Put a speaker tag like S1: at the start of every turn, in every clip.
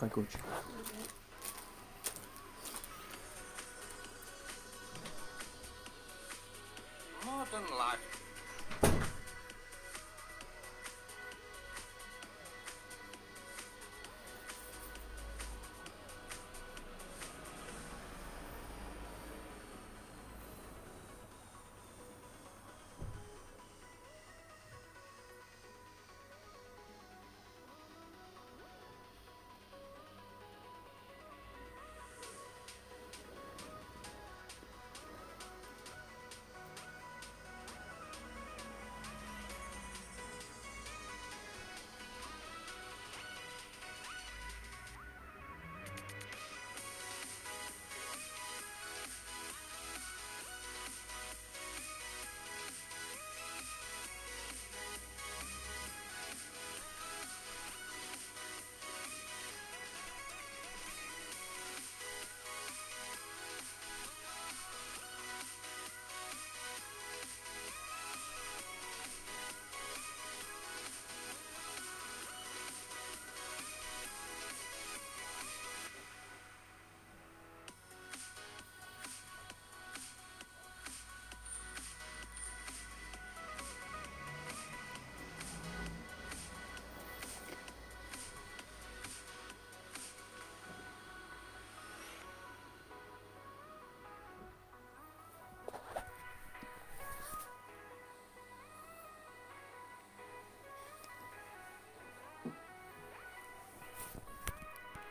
S1: Hi, Gorge.
S2: Modern life.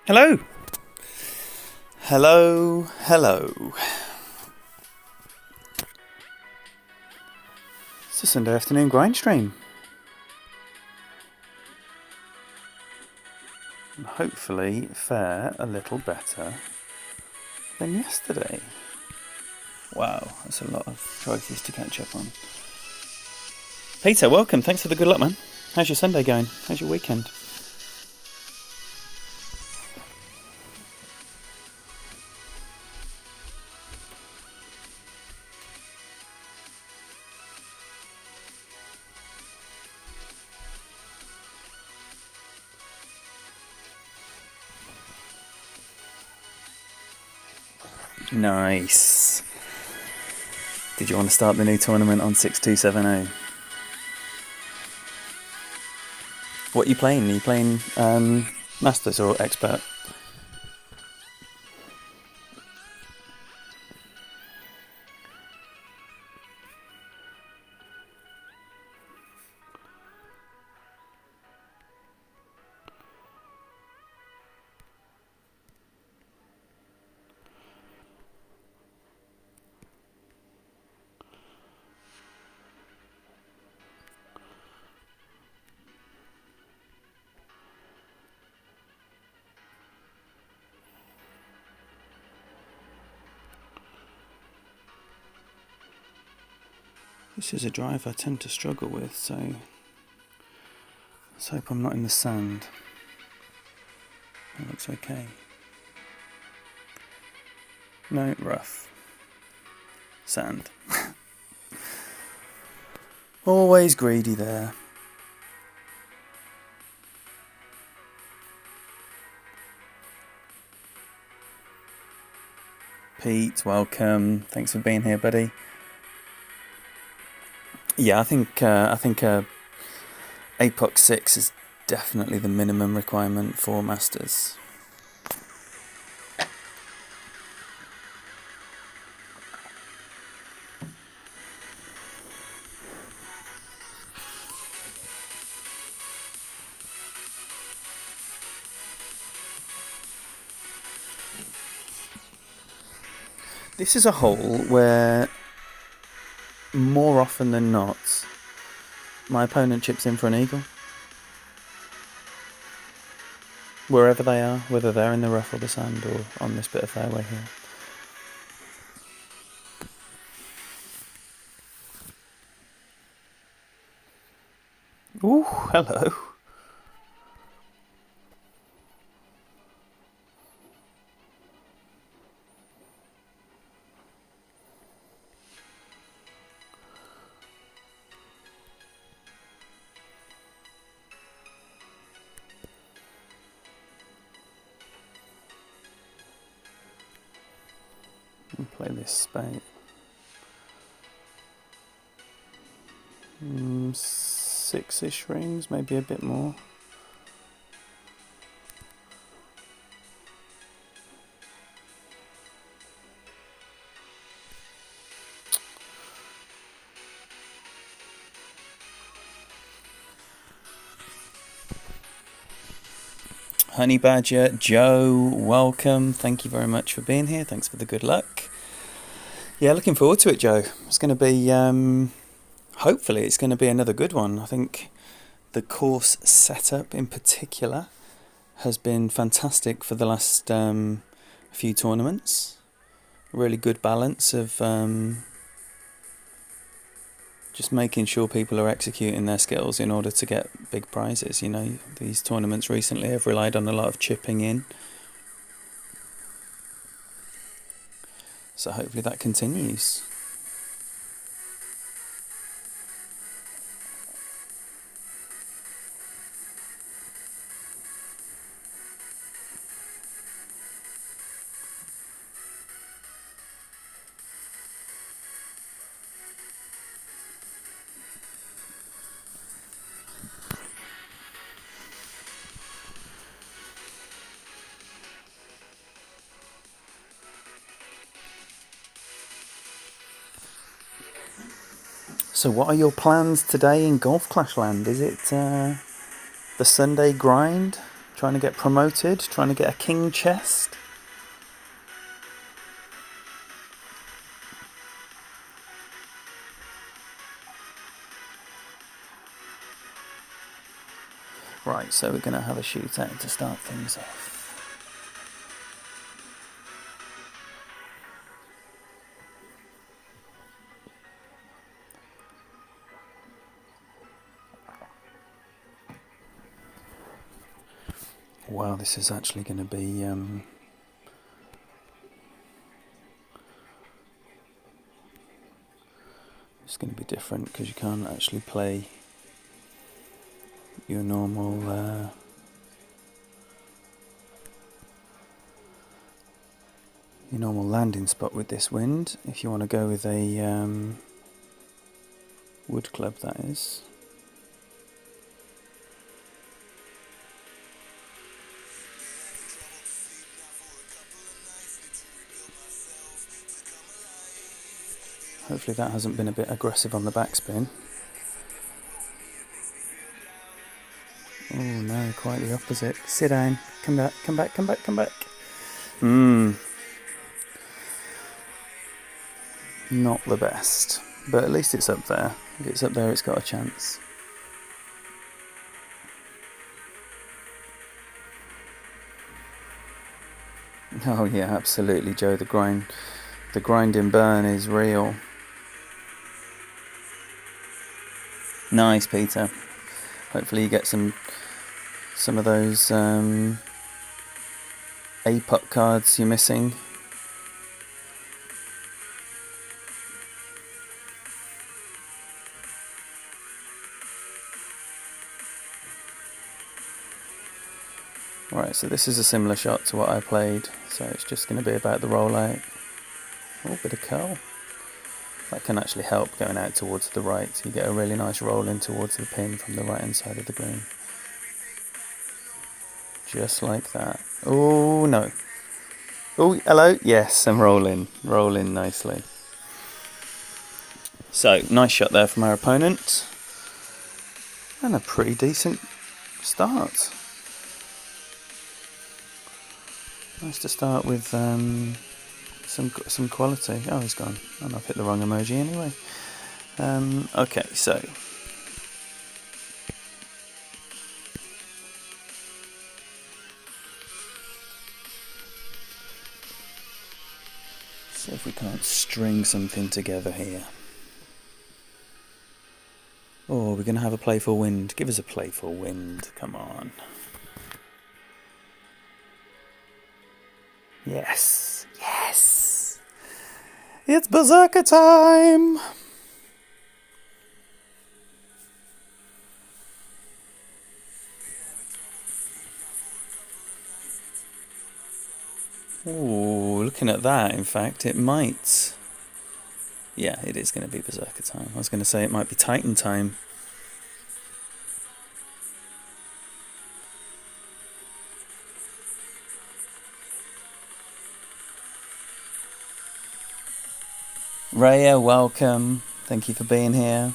S1: Hello. Hello. Hello. It's a Sunday afternoon grind stream. And hopefully fare a little better than yesterday. Wow, that's a lot of trophies to catch up on. Peter, welcome. Thanks for the good luck, man. How's your Sunday going? How's your weekend? Nice. Did you want to start the new tournament on 6270? What are you playing? Are you playing Masters or Expert? This is a drive I tend to struggle with, so let's hope I'm not in the sand. That looks okay. No, rough. Sand. Always greedy there. Pete, welcome. Thanks for being here, buddy. Yeah, I think APOC 6 is definitely the minimum requirement for Masters. This is a hole where, more often than not, my opponent chips in for an eagle. Wherever they are, whether they're in the rough or the sand or on this bit of fairway here. Ooh, hello. And play this spade. 6-ish rings, maybe a bit more. Honey Badger, Joe, welcome. Thank you very much for being here. Thanks for the good luck. Yeah, looking forward to it, Joe. It's going to be, hopefully it's going to be another good one. I think the course setup in particular has been fantastic for the last few tournaments. Really good balance of just making sure people are executing their skills in order to get big prizes. You know, these tournaments recently have relied on a lot of chipping in. So hopefully that continues. So what are your plans today in Golf Clash Land? Is it the Sunday grind? Trying to get promoted? Trying to get a king chest? Right, so we're going to have a shootout to start things off. Wow, this is actually going to be it's going to be different because you can't actually play your normal landing spot with this wind. If you want to go with a wood club, that is. Hopefully that hasn't been a bit aggressive on the backspin. Oh no, quite the opposite. Sit down. Come back, come back, come back, come back. Not the best. But at least it's up there. If it's up there, it's got a chance. Oh yeah, absolutely, Joe. The grind and burn is real. Nice, Peter. Hopefully you get some of those A-putt cards you're missing. Right, so this is a similar shot to what I played, so it's just going to be about the rollout. Oh, bit of curl. That can actually help going out towards the right, so you get a really nice roll in towards the pin from the right hand side of the green. Just like that. Oh, no. Oh, hello. Yes, I'm rolling nicely. So, nice shot there from our opponent. And a pretty decent start. Nice to start with some quality. Oh, he's gone. And I've hit the wrong emoji anyway. Okay, so see if we can't string something together here. Oh, we're going to have a playful wind. Give us a playful wind. Come on. Yes. Yes. It's Berserker time. Oh, look looking at that, in fact, it might... Yeah, it is going to be Berserker time. I was going to say it might be Titan time. Raya, welcome. Thank you for being here.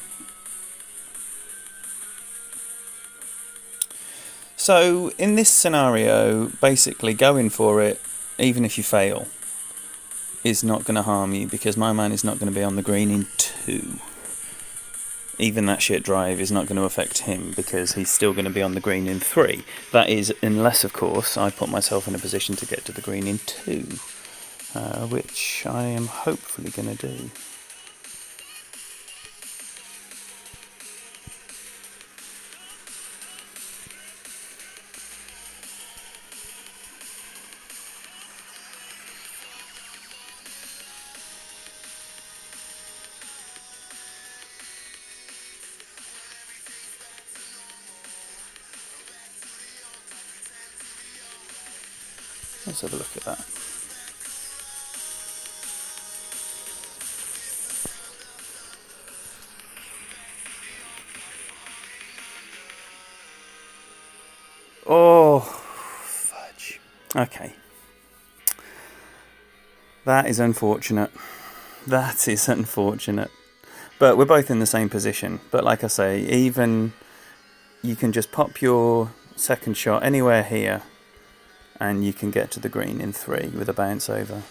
S1: So, in this scenario, basically going for it, even if you fail, is not going to harm you, because my man is not going to be on the green in 2. Even that shit drive is not going to affect him, because he's still going to be on the green in 3. That is, unless, of course, I put myself in a position to get to the green in 2, which I am hopefully going to do. Let's have a look at that. Oh, fudge. Okay. That is unfortunate. That is unfortunate. But we're both in the same position. But like I say, even you can just pop your second shot anywhere here, and you can get to the green in 3 with a bounce over.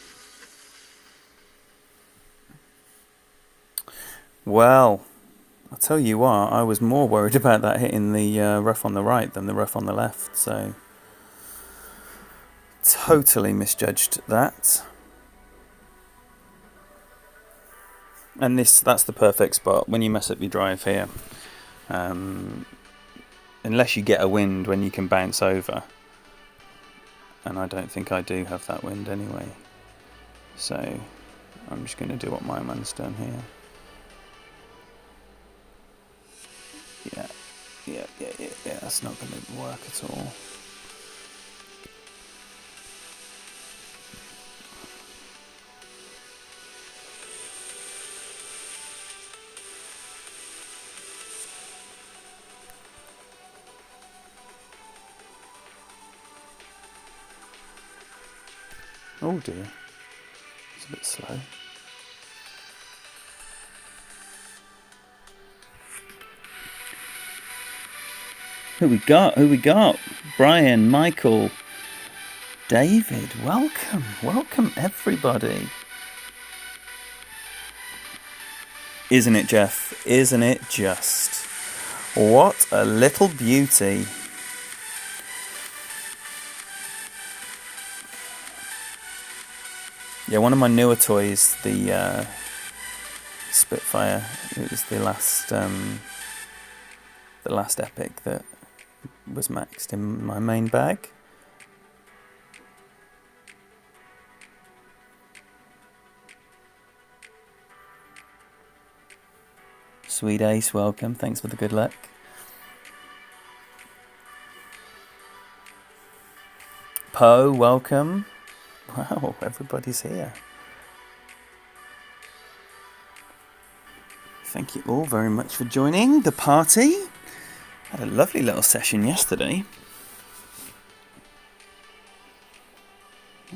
S1: Well, I'll tell you what, I was more worried about that hitting the rough on the right than the rough on the left, so totally misjudged that. And that's the perfect spot when you mess up your drive here. Unless you get a wind when you can bounce over. And I don't think I do have that wind anyway. So I'm just going to do what my man's done here. Yeah, that's not going to work at all. Oh dear, it's a bit slow. Who we got? Brian, Michael, David, welcome everybody. Isn't it, Jeff? Isn't it just? What a little beauty. Yeah, one of my newer toys, the Spitfire, it was the last Epic that was maxed in my main bag. Sweet Ace, welcome. Thanks for the good luck. Poe, welcome. Wow, everybody's here. Thank you all very much for joining the party. Had a lovely little session yesterday.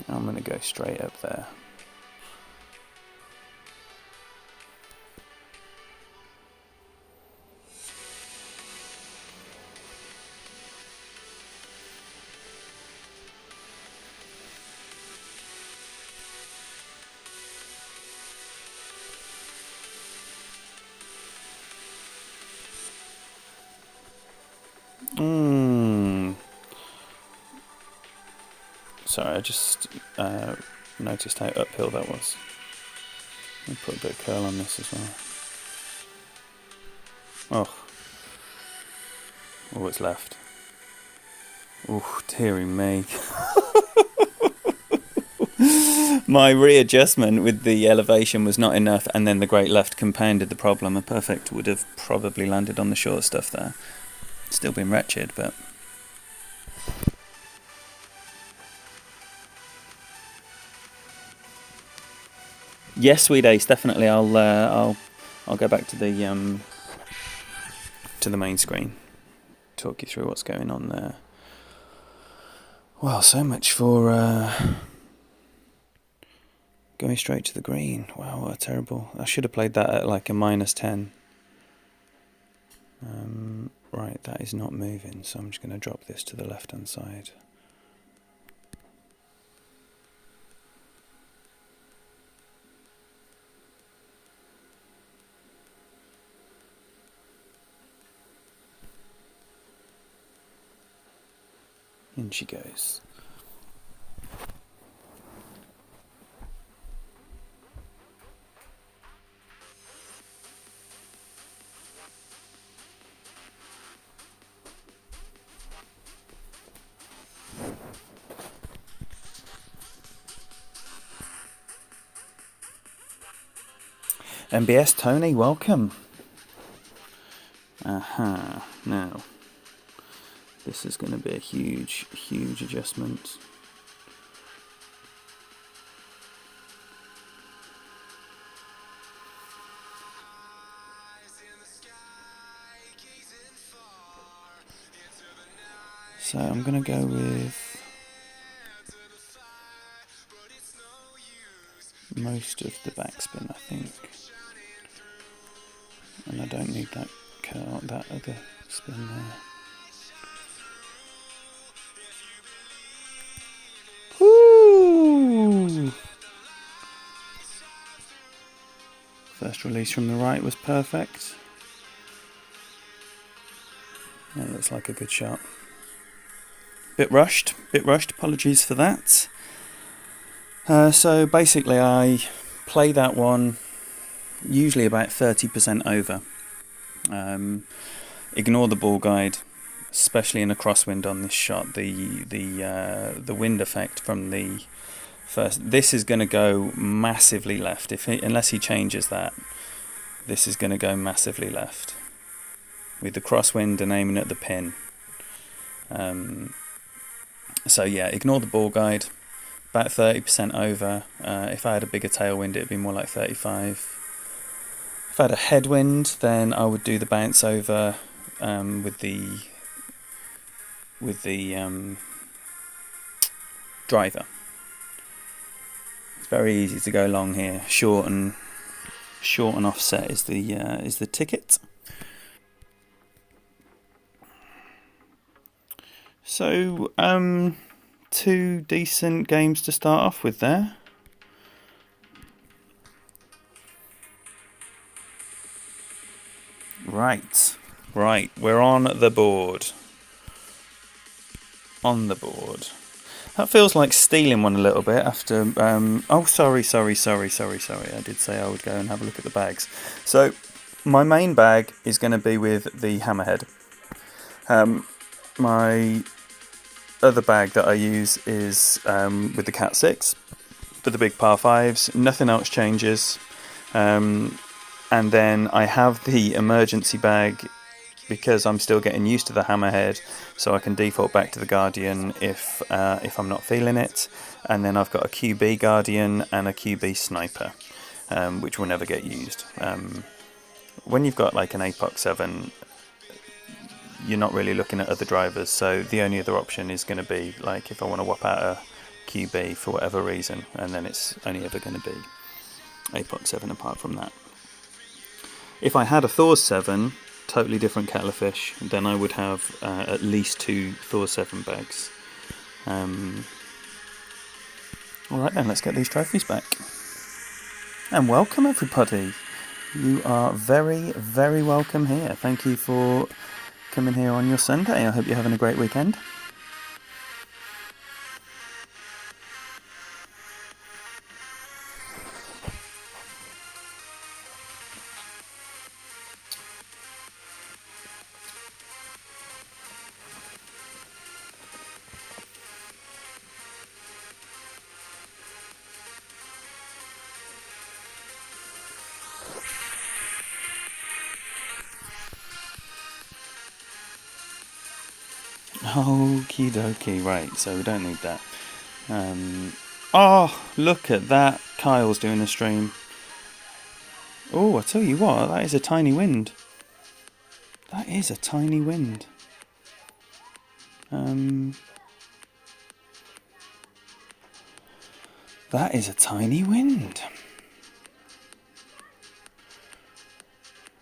S1: I'm going to go straight up there. Sorry, I just noticed how uphill that was. I'll put a bit of curl on this as well. Oh, it's left. Oh, dearie me. My readjustment with the elevation was not enough, and then the great left compounded the problem. A perfect would have probably landed on the short stuff there. Still been wretched, but... Yes, Sweet Ace, definitely. I'll go back to the main screen, talk you through what's going on there. Well, so much for going straight to the green. Wow, what a terrible... I should have played that at like a -10. Right, that is not moving, so I'm just going to drop this to the left-hand side. In she goes. MBS Tony, welcome. Aha, now this is going to be a huge adjustment. So I'm going to go with most of the backspin, I think. And I don't need that curl, that other spin there. Woo! First release from the right was perfect. That looks like a good shot. Bit rushed, apologies for that. So basically I play that one usually about 30% over. Ignore the ball guide, especially in a crosswind on this shot. The wind effect from the first. This is going to go massively left. Unless he changes that, this is going to go massively left with the crosswind and aiming at the pin. So yeah, ignore the ball guide. About 30% over. If I had a bigger tailwind, it'd be more like 35. If I had a headwind, then I would do the bounce over with the driver. It's very easy to go long here. Short and offset is the ticket. So 2 decent games to start off with there. Right, we're on the board. That feels like stealing one a little bit after... oh, sorry. I did say I would go and have a look at the bags. So, my main bag is going to be with the Hammerhead. My other bag that I use is with the Cat 6 for the big par 5s. Nothing else changes. And then I have the emergency bag because I'm still getting used to the Hammerhead, so I can default back to the Guardian if I'm not feeling it. And then I've got a QB Guardian and a QB Sniper, which will never get used. When you've got like an APOC 7, you're not really looking at other drivers, so the only other option is going to be like if I want to whop out a QB for whatever reason, and then it's only ever going to be APOC 7 apart from that. If I had a Thor's 7, totally different kettle of fish, then I would have at least 2 Thor 7 bags. Alright then, let's get these trophies back. And welcome everybody. You are very, very welcome here. Thank you for coming here on your Sunday. I hope you're having a great weekend. Okie dokie, right, so we don't need that. Oh, look at that. Kyle's doing a stream. Oh, I tell you what, that is a tiny wind. That is a tiny wind. That is a tiny wind.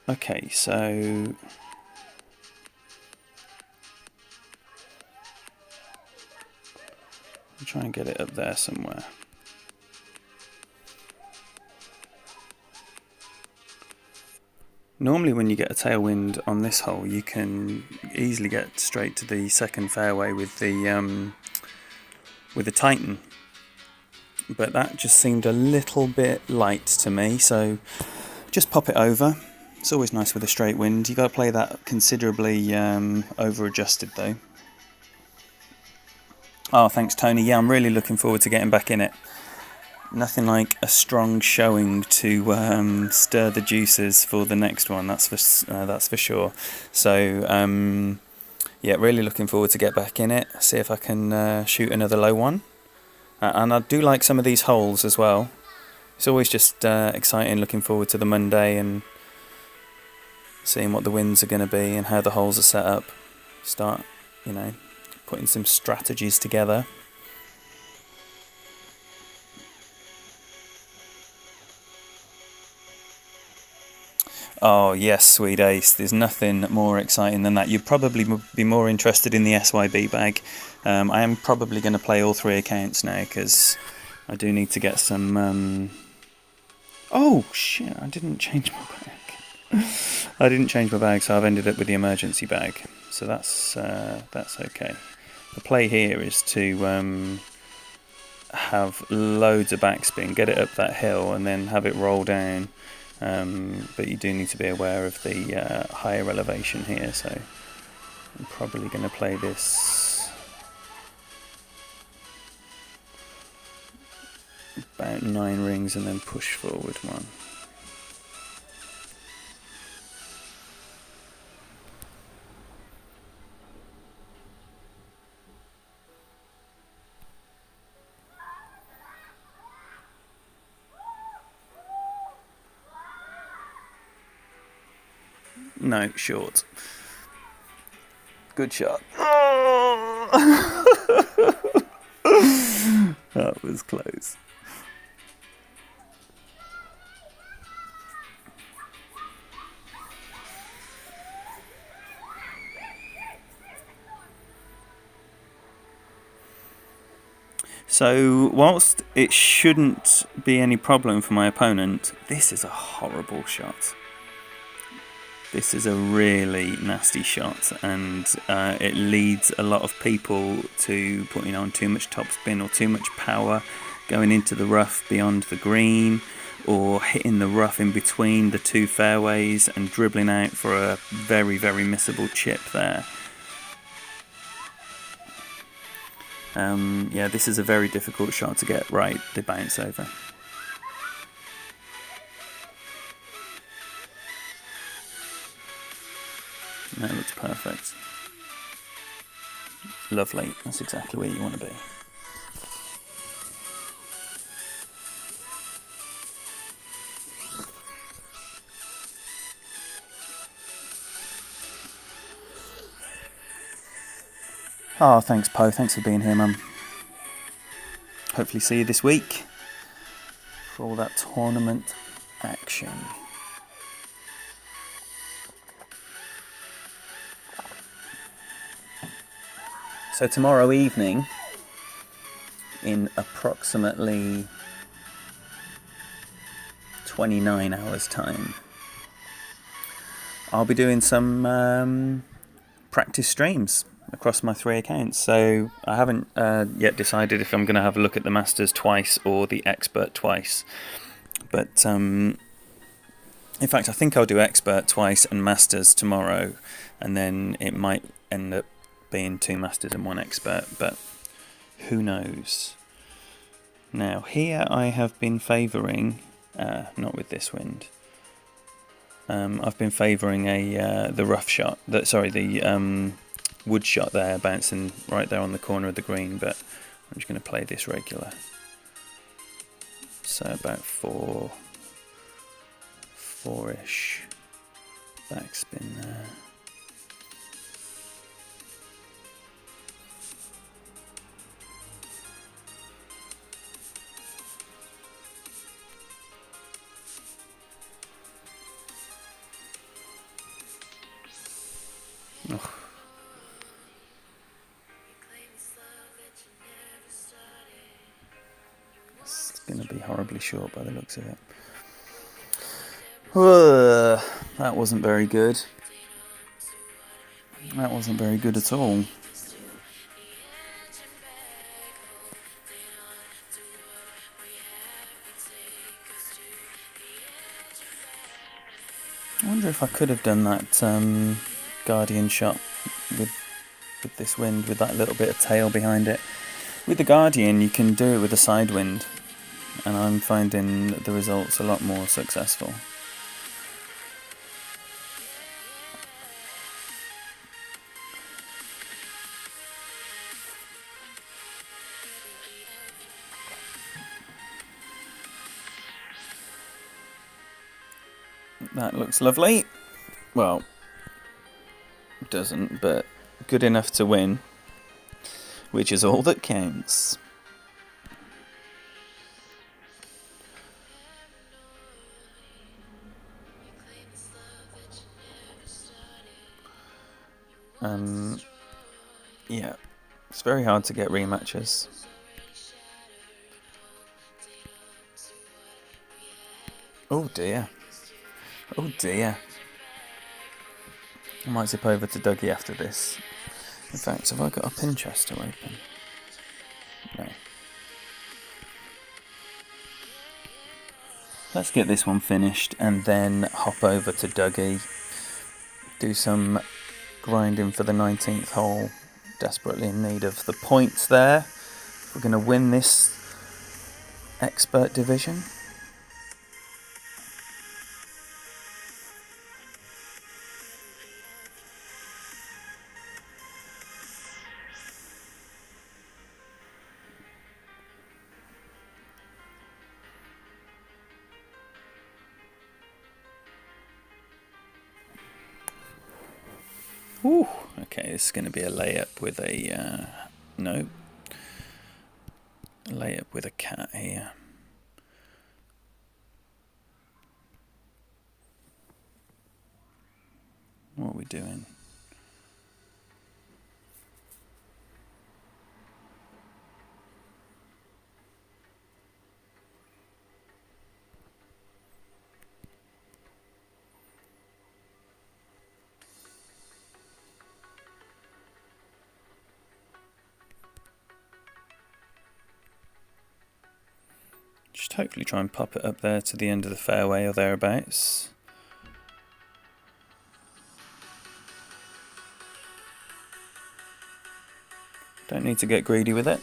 S1: Okay, so I'll try and get it up there somewhere. Normally when you get a tailwind on this hole, you can easily get straight to the second fairway with the Titan. But that just seemed a little bit light to me, so just pop it over. It's always nice with a straight wind. You've got to play that considerably over-adjusted though. Oh, thanks Tony. Yeah, I'm really looking forward to getting back in it. Nothing like a strong showing to stir the juices for the next one. That's for sure. So yeah, really looking forward to get back in it. See if I can shoot another low one. And I do like some of these holes as well. It's always just exciting looking forward to the Monday and seeing what the winds are going to be and how the holes are set up. Start, putting some strategies together. Oh yes, sweet ace. There's nothing more exciting than that. You'd probably be more interested in the SYB bag. I am probably going to play all 3 accounts now because I do need to get some... Oh shit, I didn't change my bag. I didn't change my bag, so I've ended up with the emergency bag. So that's okay. The play here is to have loads of backspin, get it up that hill and then have it roll down. But you do need to be aware of the higher elevation here, so I'm probably going to play this about 9 rings and then push forward 1. No, short. Good shot. That was close. So, whilst it shouldn't be any problem for my opponent, this is a horrible shot. This is a really nasty shot, and it leads a lot of people to putting on too much topspin or too much power, going into the rough beyond the green, or hitting the rough in between the 2 fairways and dribbling out for a very, very missable chip there. Yeah, this is a very difficult shot to get right, the bounce over. That looks perfect. Lovely, that's exactly where you want to be. Oh, thanks Poe, thanks for being here, Mum. Hopefully see you this week for all that tournament action. So tomorrow evening, in approximately 29 hours time, I'll be doing some practice streams across my 3 accounts. So I haven't yet decided if I'm going to have a look at the Masters twice or the Expert twice. But in fact, I think I'll do Expert twice and Masters tomorrow, and then it might end up being 2 Masters and 1 Expert, but who knows. Now here I have been favouring, not with this wind, I've been favouring the rough shot, the wood shot there, bouncing right there on the corner of the green, but I'm just going to play this regular. So about 4 4-ish backspin there. Oh. It's going to be horribly short by the looks of it. That wasn't very good. That wasn't very good at all. I wonder if I could have done that Guardian shot with this wind, with that little bit of tail behind it. With the Guardian, you can do it with a side wind, and I'm finding the results a lot more successful. That looks lovely. Well, it doesn't, but good enough to win, which is all that counts. Yeah, it's very hard to get rematches. Oh dear. Oh dear. I might zip over to Dougie after this. In fact, have I got a Pinchester open? No. Let's get this one finished and then hop over to Dougie. Do some grinding for the 19th hole. Desperately in need of the points there. We're going to win this expert division. Ooh, okay, this is going to be a layup with a... no. A layup with a cat here. What are we doing? Just hopefully try and pop it up there to the end of the fairway or thereabouts. Don't need to get greedy with it.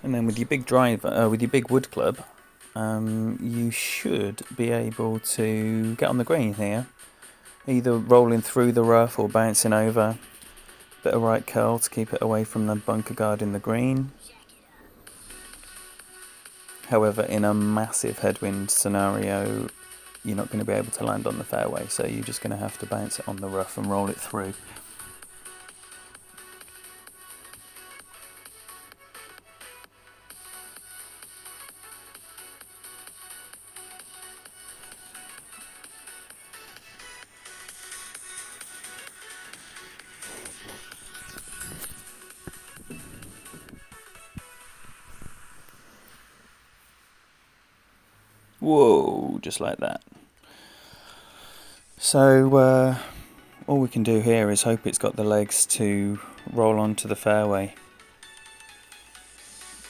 S1: And then with your big driver, with your big wood club, you should be able to get on the green here. Either rolling through the rough or bouncing over. Bit of right curl to keep it away from the bunker guarding the green. However, in a massive headwind scenario, you're not going to be able to land on the fairway, so you're just going to have to bounce it on the rough and roll it through. Whoa, just like that. So all we can do here is hope it's got the legs to roll onto the fairway.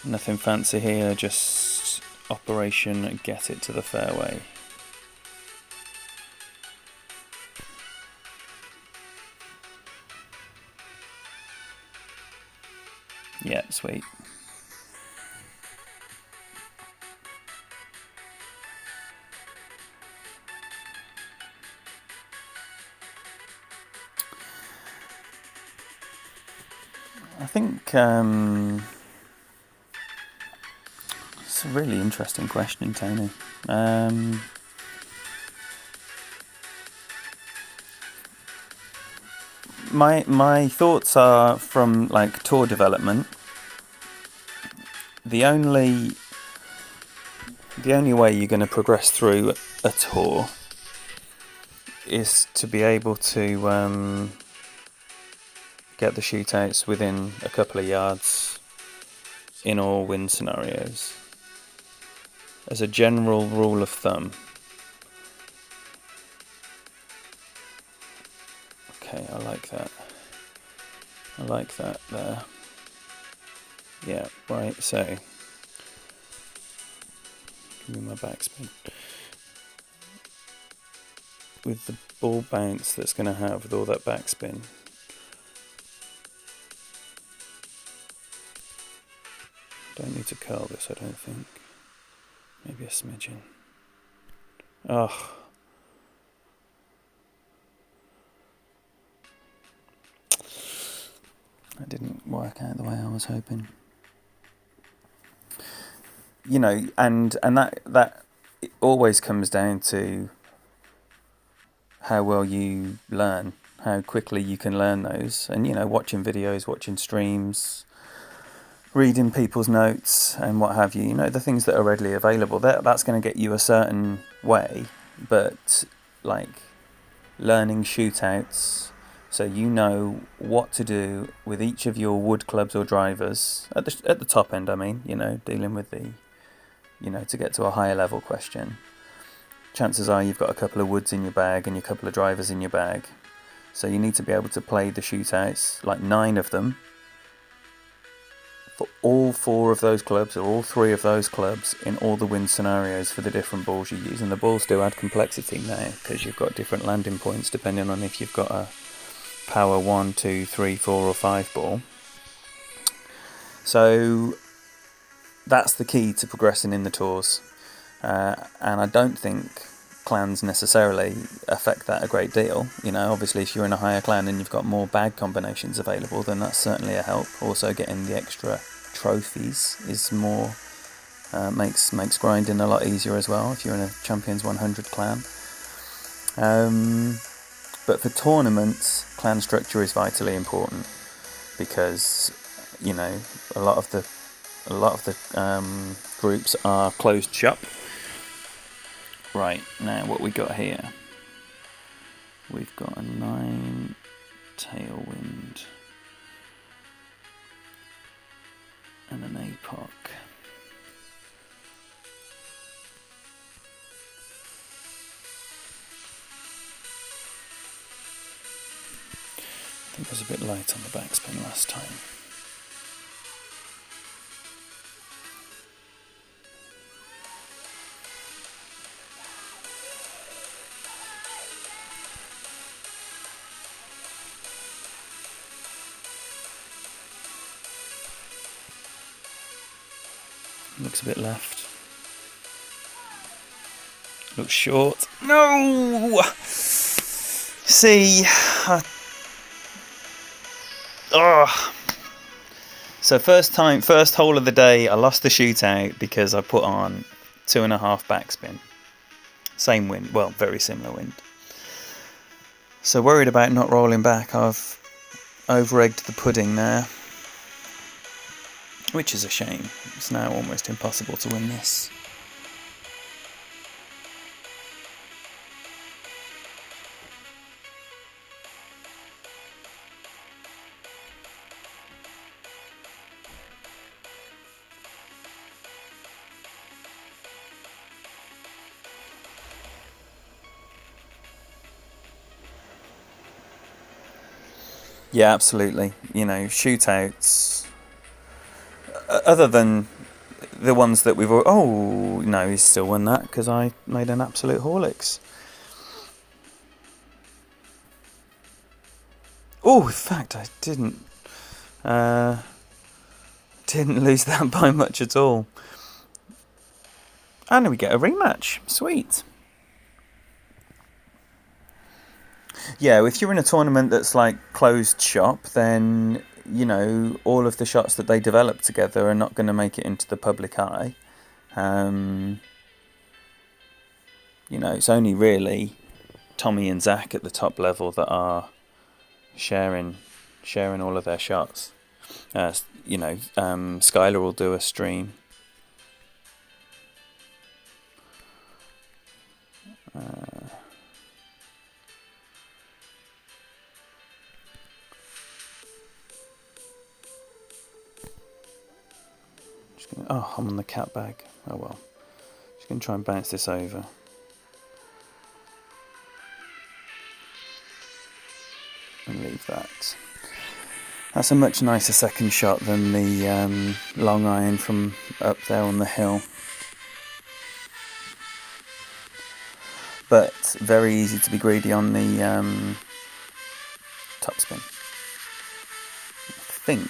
S1: Nothing fancy here, just operation get it to the fairway. Yeah, sweet. I think it's a really interesting question, Tony. My thoughts are from like tour development. The only way you're going to progress through a tour is to be able to get the shootouts within a couple of yards in all wind scenarios. As a general rule of thumb. Okay, I like that. I like that there. Yeah, right, so give me my backspin. With the ball bounce that's going to have with all that backspin. Don't need to curl this, I don't think. Maybe a smidgen. Oh. That didn't work out the way I was hoping. You know, and that it always comes down to how well you learn, how quickly you can learn those. And, you know, watching videos, watching streams, reading people's notes and what have you, you know, the things that are readily available, that's going to get you a certain way. But, like, learning shootouts, so you know what to do with each of your wood clubs or drivers, at the top end, I mean, you know, dealing with the, you know, to get to a higher level question. Chances are you've got a couple of woods in your bag and a couple of drivers in your bag. So you need to be able to play the shootouts, like 9 of them, for all 4 of those clubs or all 3 of those clubs in all the wind scenarios for the different balls you use. And the balls do add complexity now because you've got different landing points depending on if you've got a power 1, 2, 3, 4 or 5 ball. So that's the key to progressing in the tours. And I don't think clans necessarily affect that a great deal. You know, obviously if you're in a higher clan and you've got more bag combinations available, then that's certainly a help. Also getting the extra trophies is more makes grinding a lot easier as well if you're in a Champions 100 clan. But for tournaments, clan structure is vitally important because, you know, a lot of the groups are closed shop. Right, now what we got here? We've got a 9 tailwind and an APOC. I think it was a bit light on the backspin last time. Looks a bit left. Looks short. No! See, So first hole of the day, I lost the shootout because I put on 2.5 backspin. Same wind, well, very similar wind. So worried about not rolling back, I've over-egged the pudding there, which is a shame. It's now almost impossible to win this. Yeah, absolutely. You know, shootouts, other than the ones that we've... Oh, no, he's still won that because I made an absolute Horlicks. Oh, in fact, I didn't lose that by much at all. And we get a rematch. Sweet. Yeah, if you're in a tournament that's like closed shop, then you know, all of the shots that they develop together are not going to make it into the public eye. You know, it's only really Tommy and Zach at the top level that are sharing all of their shots. You know, Skylar will do a stream. Oh, I'm on the cat bag. Oh well. Just going to try and bounce this over. And leave that. That's a much nicer second shot than the long iron from up there on the hill. But very easy to be greedy on the topspin. I think,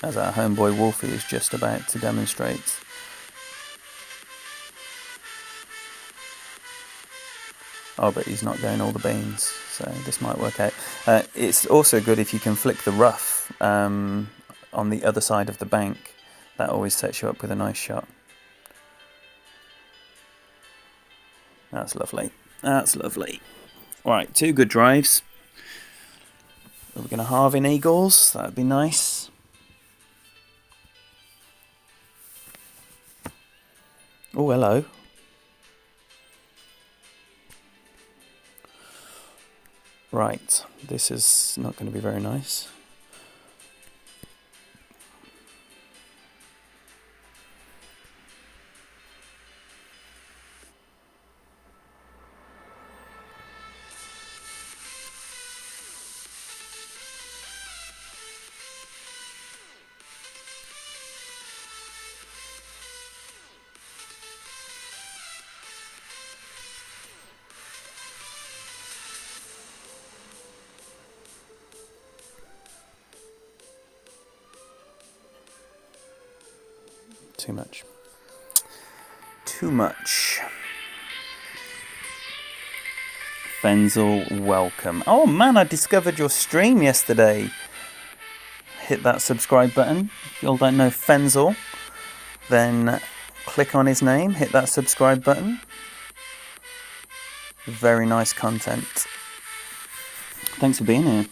S1: as our homeboy Wolfie is just about to demonstrate. Oh, but he's not going all the beans, so this might work out. It's also good if you can flick the rough on the other side of the bank. That always sets you up with a nice shot. That's lovely. That's lovely. Right, 2 good drives. We're going to halve in eagles. That would be nice. Oh, hello. Right, this is not going to be very nice. Too much. Too much. Fenzel, welcome. Oh man, I discovered your stream yesterday. Hit that subscribe button. If you all don't know Fenzel, then click on his name, hit that subscribe button. Very nice content. Thanks for being here.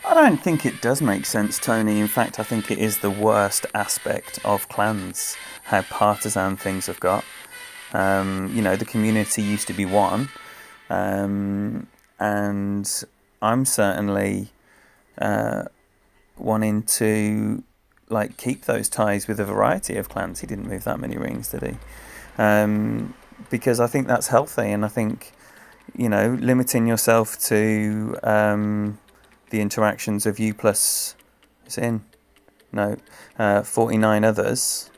S1: I don't think it does make sense, Tony. In fact, I think it is the worst aspect of clans, how partisan things have got. You know, the community used to be one, and I'm certainly wanting to like keep those ties with a variety of clans. He didn't move that many rings, did he? Because I think that's healthy, and I think, you know, limiting yourself to the interactions of you plus 49 others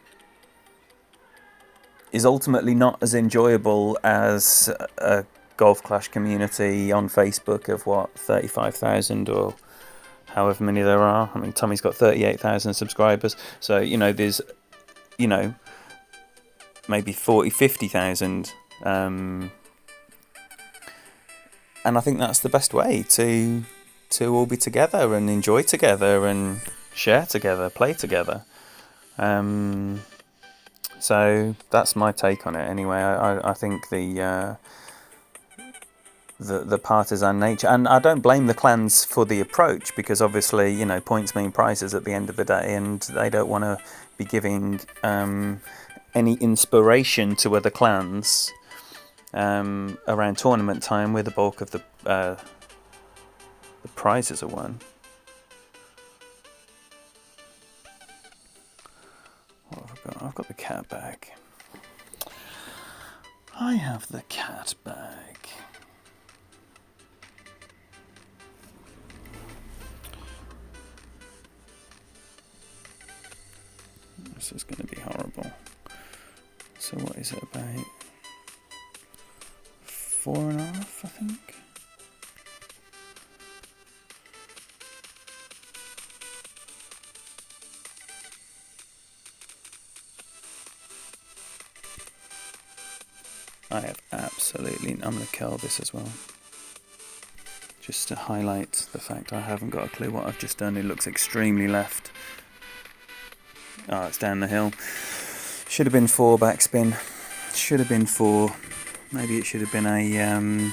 S1: is ultimately not as enjoyable as a Golf Clash community on Facebook of 35,000 or however many there are. I mean, Tommy's got 38,000 subscribers, so you know there's, you know, maybe 50,000, and I think that's the best way to all be together and enjoy together and share together, play together. So that's my take on it. Anyway, I think the partisan nature, and I don't blame the clans for the approach, because obviously, you know, points mean prizes at the end of the day, and they don't want to be giving any inspiration to other clans around tournament time, where the bulk of the prizes are won. What have I got? I've got the cat bag. I have the cat bag. This is going to be horrible. So what is it, about 4.5, I think? I have absolutely... I'm going to curl this as well. just to highlight the fact I haven't got a clue what I've just done. It looks extremely left. Oh, it's down the hill. Should have been 4 backspin. Should have been 4. Maybe it should have been a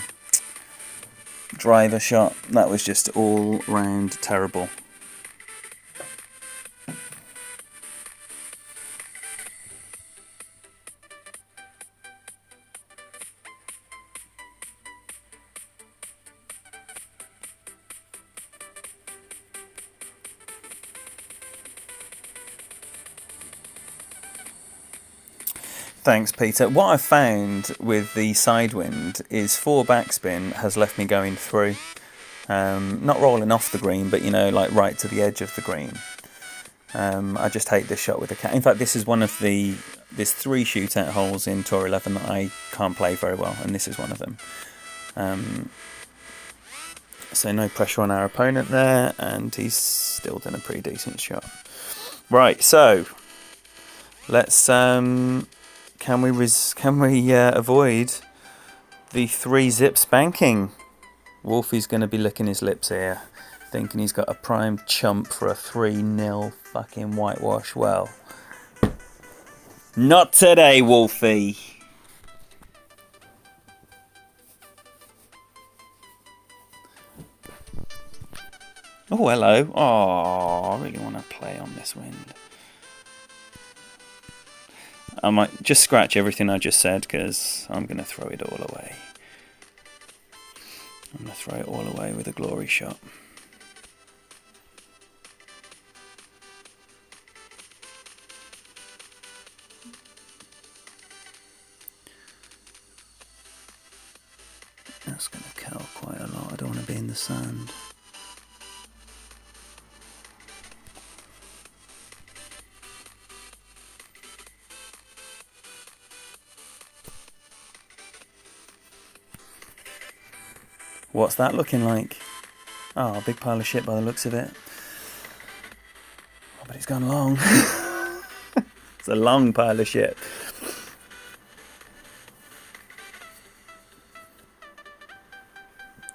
S1: driver shot. That was just all round terrible. Thanks, Peter. What I've found with the sidewind is 4 backspin has left me going through. Not rolling off the green, but, you know, like right to the edge of the green. I just hate this shot with the cat. In fact, this is one of the... There's 3 shootout holes in Tour 11 that I can't play very well, and this is one of them. So no pressure on our opponent there, and he's still done a pretty decent shot. Right, so let's... Can we avoid the 3-zip spanking? Wolfie's going to be licking his lips here, thinking he's got a prime chump for a 3-0 fucking whitewash. Well, not today, Wolfie. Oh, hello. Oh, I really want to play on this wind. I might just scratch everything I just said because I'm going to throw it all away. I'm going to throw it all away with a glory shot. That's going to curl quite a lot. I don't want to be in the sand. What's that looking like? Oh, a big pile of shit by the looks of it. Oh, but it's gone long. It's a long pile of shit.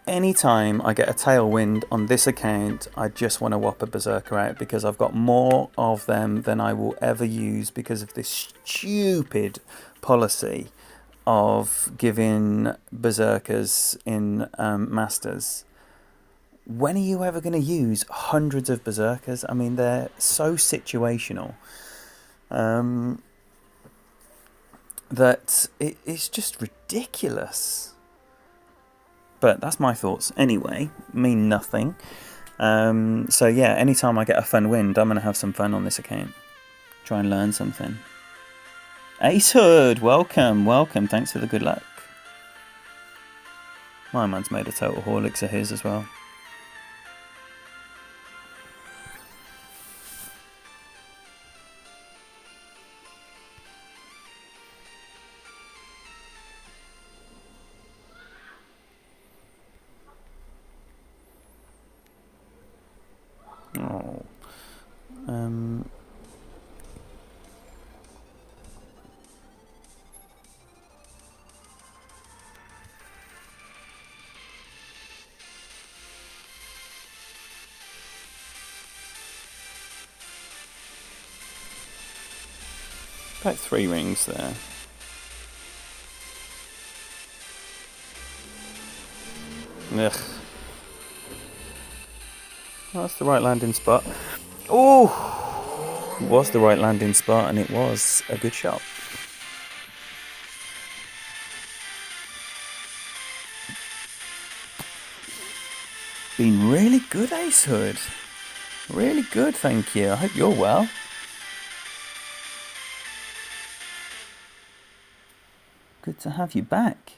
S1: Anytime I get a tailwind on this account, I just want to whop a berserker out because I've got more of them than I will ever use because of this stupid policy of giving berserkers in Masters. When are you ever going to use hundreds of berserkers? I mean, they're so situational that it's just ridiculous. But that's my thoughts anyway. Mean nothing. So yeah, anytime I get a fun wind, I'm going to have some fun on this account. Try and learn something. Ace Hood, welcome, welcome. Thanks for the good luck. My man's made a total Horlicks of his as well. Oh. About 3 rings there. Ugh. Well, that's the right landing spot. Oh! It was the right landing spot and it was a good shot. Been really good, Ace Hood. Really good, thank you. I hope you're well. Good to have you back.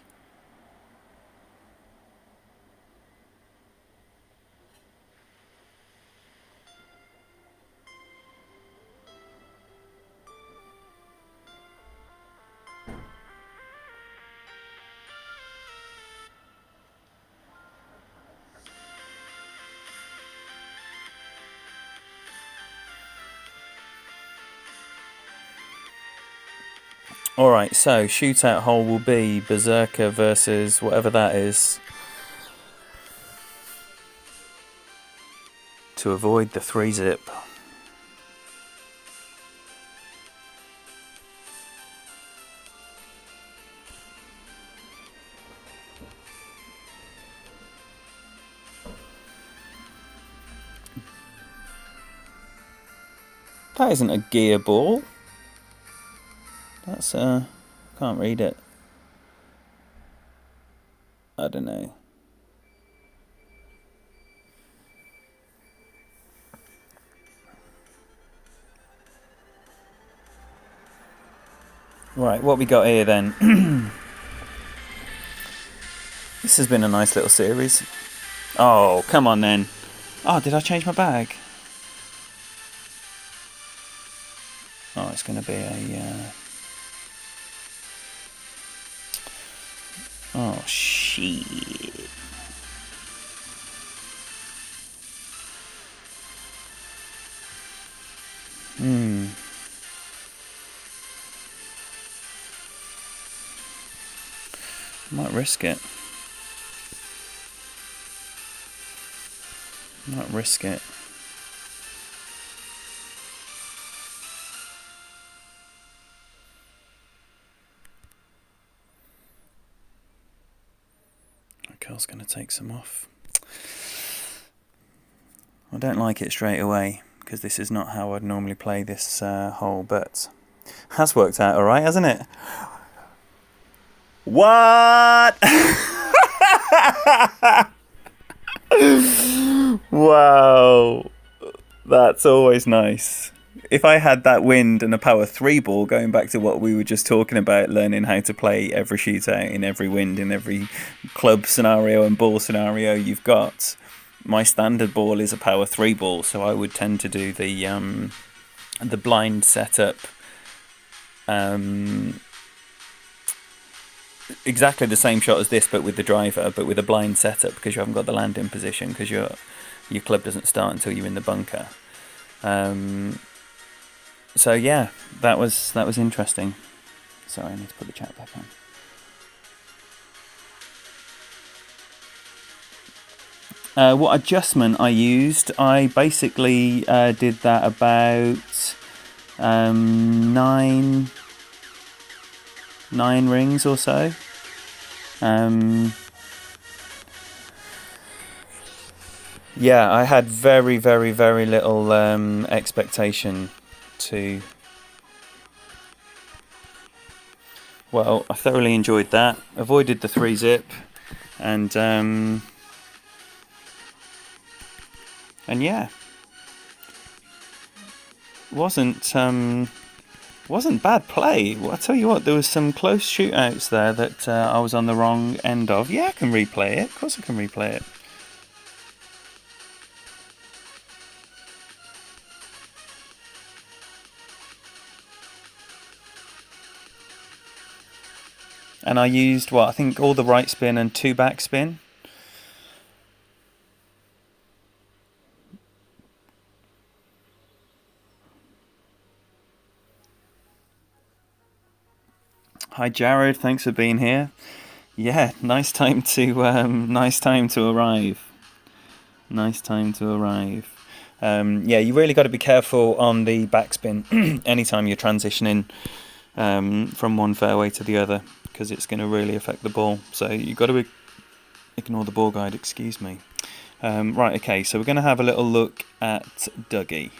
S1: Alright, so shootout hole will be Berserker versus whatever that is. to avoid the 3-zip. That isn't a gear ball. That's can't read it. I don't know. Right, what we got here then? This has been a nice little series. Oh, come on then. Oh, did I change my bag? Oh, it's going to be a... Oh, shit. Might risk it. Might risk it. Carl's going to take some off. I don't like it straight away because this is not how I'd normally play this hole, but has worked out alright, hasn't it? What? Wow, that's always nice. If I had that wind and a power 3 ball, going back to what we were just talking about, learning how to play every shootout in every wind, in every club scenario and ball scenario you've got, my standard ball is a power 3 ball, so I would tend to do the blind setup, exactly the same shot as this, but with the driver, but with a blind setup because you haven't got the landing position because your club doesn't start until you're in the bunker. So yeah, that was interesting. Sorry, I need to put the chat back on. What adjustment I used? I basically did that about 9 rings or so. Yeah, I had very, very, very little expectation to... Well, I thoroughly enjoyed that. Avoided the 3-zip, and yeah, wasn't bad play. Well, I tell you what, there was some close shootouts there that I was on the wrong end of. Yeah, I can replay it. Of course, I can replay it. And I used, I think all the right spin and 2 back spin. Hi Jared, thanks for being here. Yeah, nice time to arrive. Nice time to arrive. Yeah, you really got to be careful on the backspin anytime you're transitioning from one fairway to the other, because it's going to really affect the ball. So you've got to ignore the ball guide, excuse me. Right, okay, so we're going to have a little look at Dougie.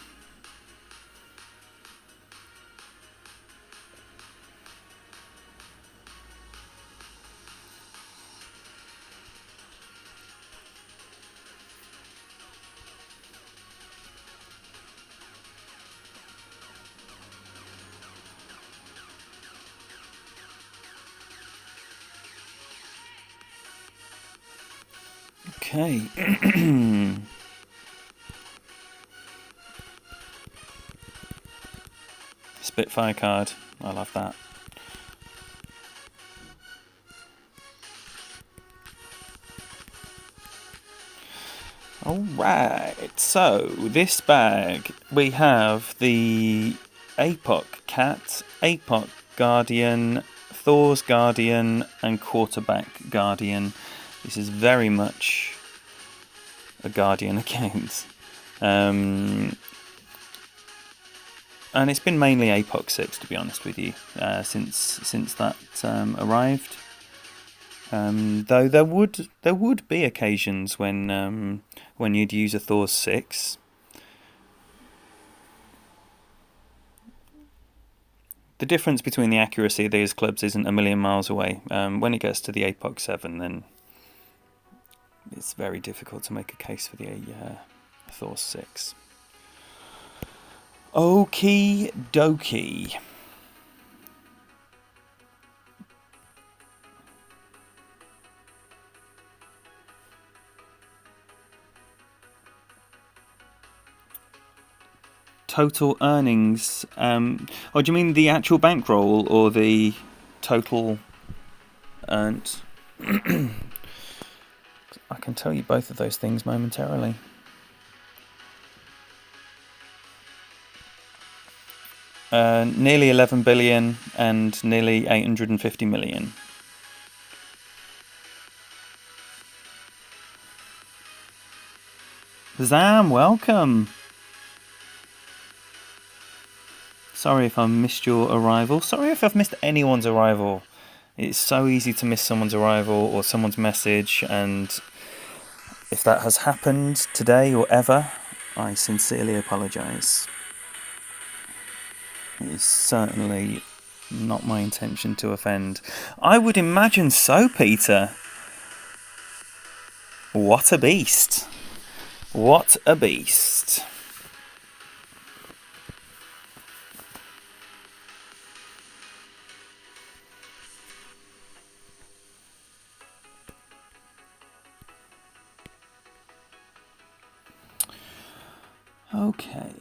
S1: Okay. Spitfire card. I love that. Alright, so this bag we have the APOC Cat, APOC Guardian, Thor's Guardian, and Quarterback Guardian. This is very much a Guardian account. And it's been mainly APOC 6, to be honest with you, since that arrived. Though there would be occasions when you'd use a Thors 6. The difference between the accuracy of these clubs isn't a million miles away. When it gets to the APOC 7, then it's very difficult to make a case for the Thors 6. Okie dokie. Total earnings. Do you mean the actual bankroll or the total earned? I can tell you both of those things momentarily. Nearly 11 billion and nearly 850 million. Zam, welcome. Sorry if I missed your arrival. Sorry if I've missed anyone's arrival. It's so easy to miss someone's arrival or someone's message, and if that has happened today or ever, I sincerely apologise. It is certainly not my intention to offend. I would imagine so, Peter. What a beast. What a beast. Okay.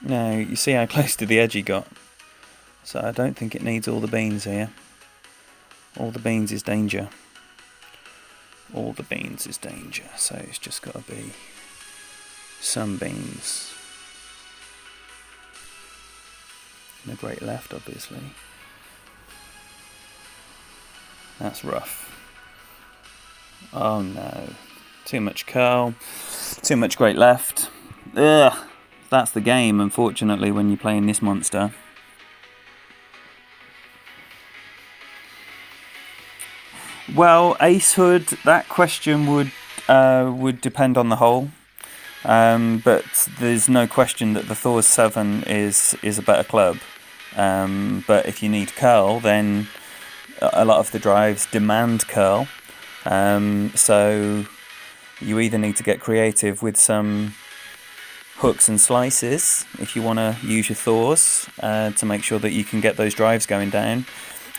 S1: Now, you see how close to the edge he got. So I don't think it needs all the beans here. All the beans is danger. All the beans is danger. So it's just got to be some beans. And a great left, obviously. That's rough. Oh no. Too much curl. Too much great left. Ugh. That's the game, unfortunately, when you're playing this monster. Well, Ace Hood, that question would depend on the hole. But there's no question that the Thors 7 is a better club. But if you need curl, then a lot of the drives demand curl. So you either need to get creative with some hooks and slices if you want to use your Thors to make sure that you can get those drives going down,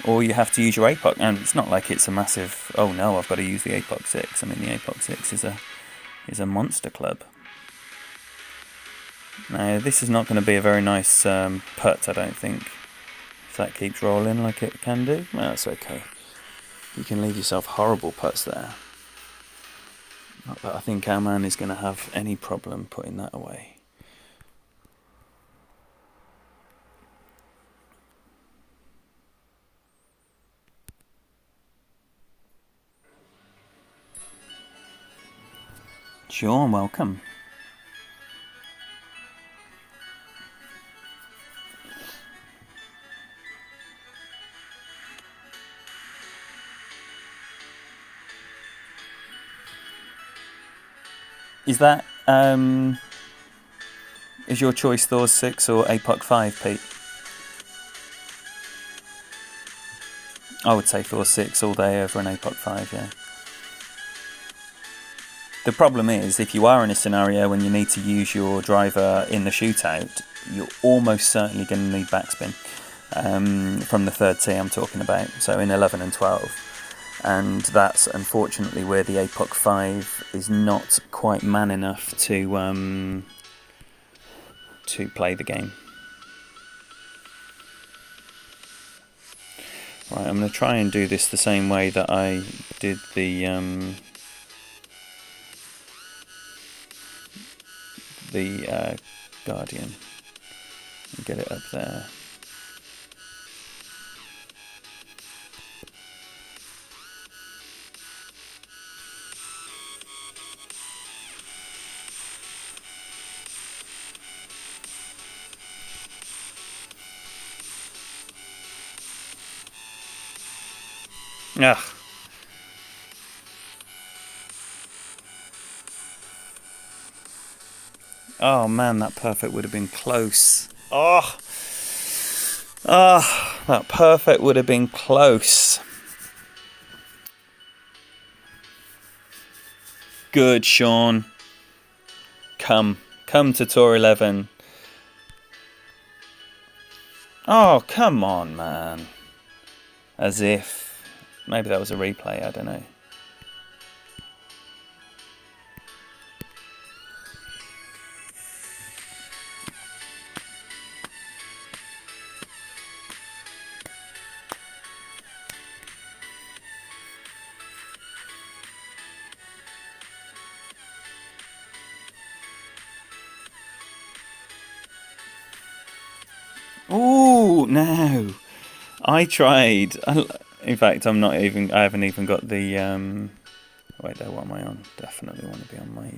S1: or you have to use your APOC. And it's not like it's a massive, oh no, I've got to use the APOC 6. I mean, the APOC 6 is a monster club. Now, this is not going to be a very nice putt, I don't think. If that keeps rolling like it can do, well, that's okay. You can leave yourself horrible putts there. Not that I think our man is going to have any problem putting that away. Sure, welcome. Is that is your choice Thors 6 or APOC 5, Pete? I would say Thors 6 all day over an APOC 5, yeah. The problem is, if you are in a scenario when you need to use your driver in the shootout, you're almost certainly going to need backspin. From the third tee I'm talking about, so in 11 and 12. And that's unfortunately where the APOC 5 is not quite man enough to play the game. Right, I'm going to try and do this the same way that I did the Guardian. Get it up there. Ugh. Oh man, that perfect would have been close. Oh, that perfect would have been close. Good, Sean. Come to Tour 11. Oh, come on, man. As if. Maybe that was a replay, I don't know. Ooh, no. I tried. In fact, I haven't even got the, wait there, what am I on? Definitely want to be on my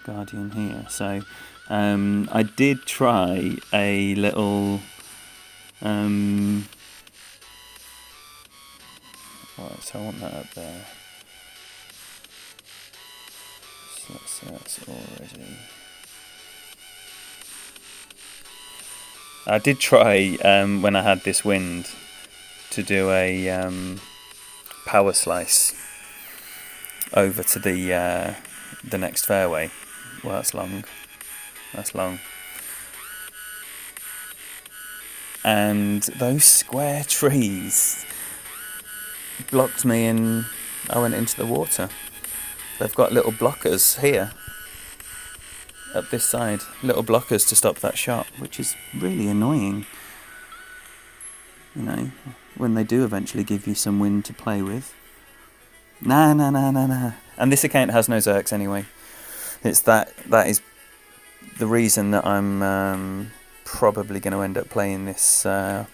S1: Guardian here. So, I did try a little, right, so I want that up there. So that's already... I did try, when I had this wind, to do a power slice over to the next fairway. Well, that's long. That's long. And those square trees blocked me and I went into the water. They've got little blockers here, up this side. Little blockers to stop that shot, which is really annoying. You know, when they do eventually give you some wind to play with. Nah. And this account has no Zerks anyway. It's that is the reason that I'm probably going to end up playing this in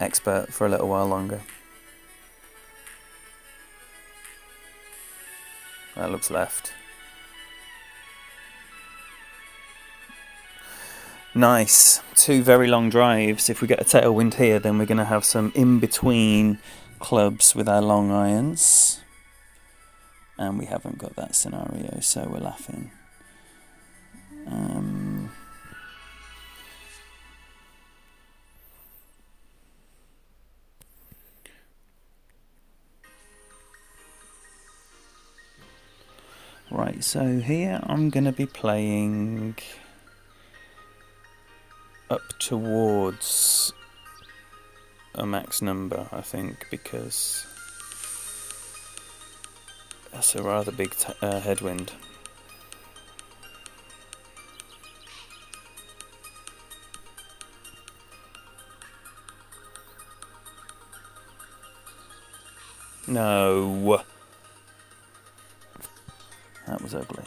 S1: Expert for a little while longer. That looks left. Nice. 2 very long drives. If we get a tailwind here, then we're going to have some in-between clubs with our long irons. And we haven't got that scenario, so we're laughing. Right, so here I'm going to be playing up towards a max number, I think, because that's a rather big headwind. No. That was ugly.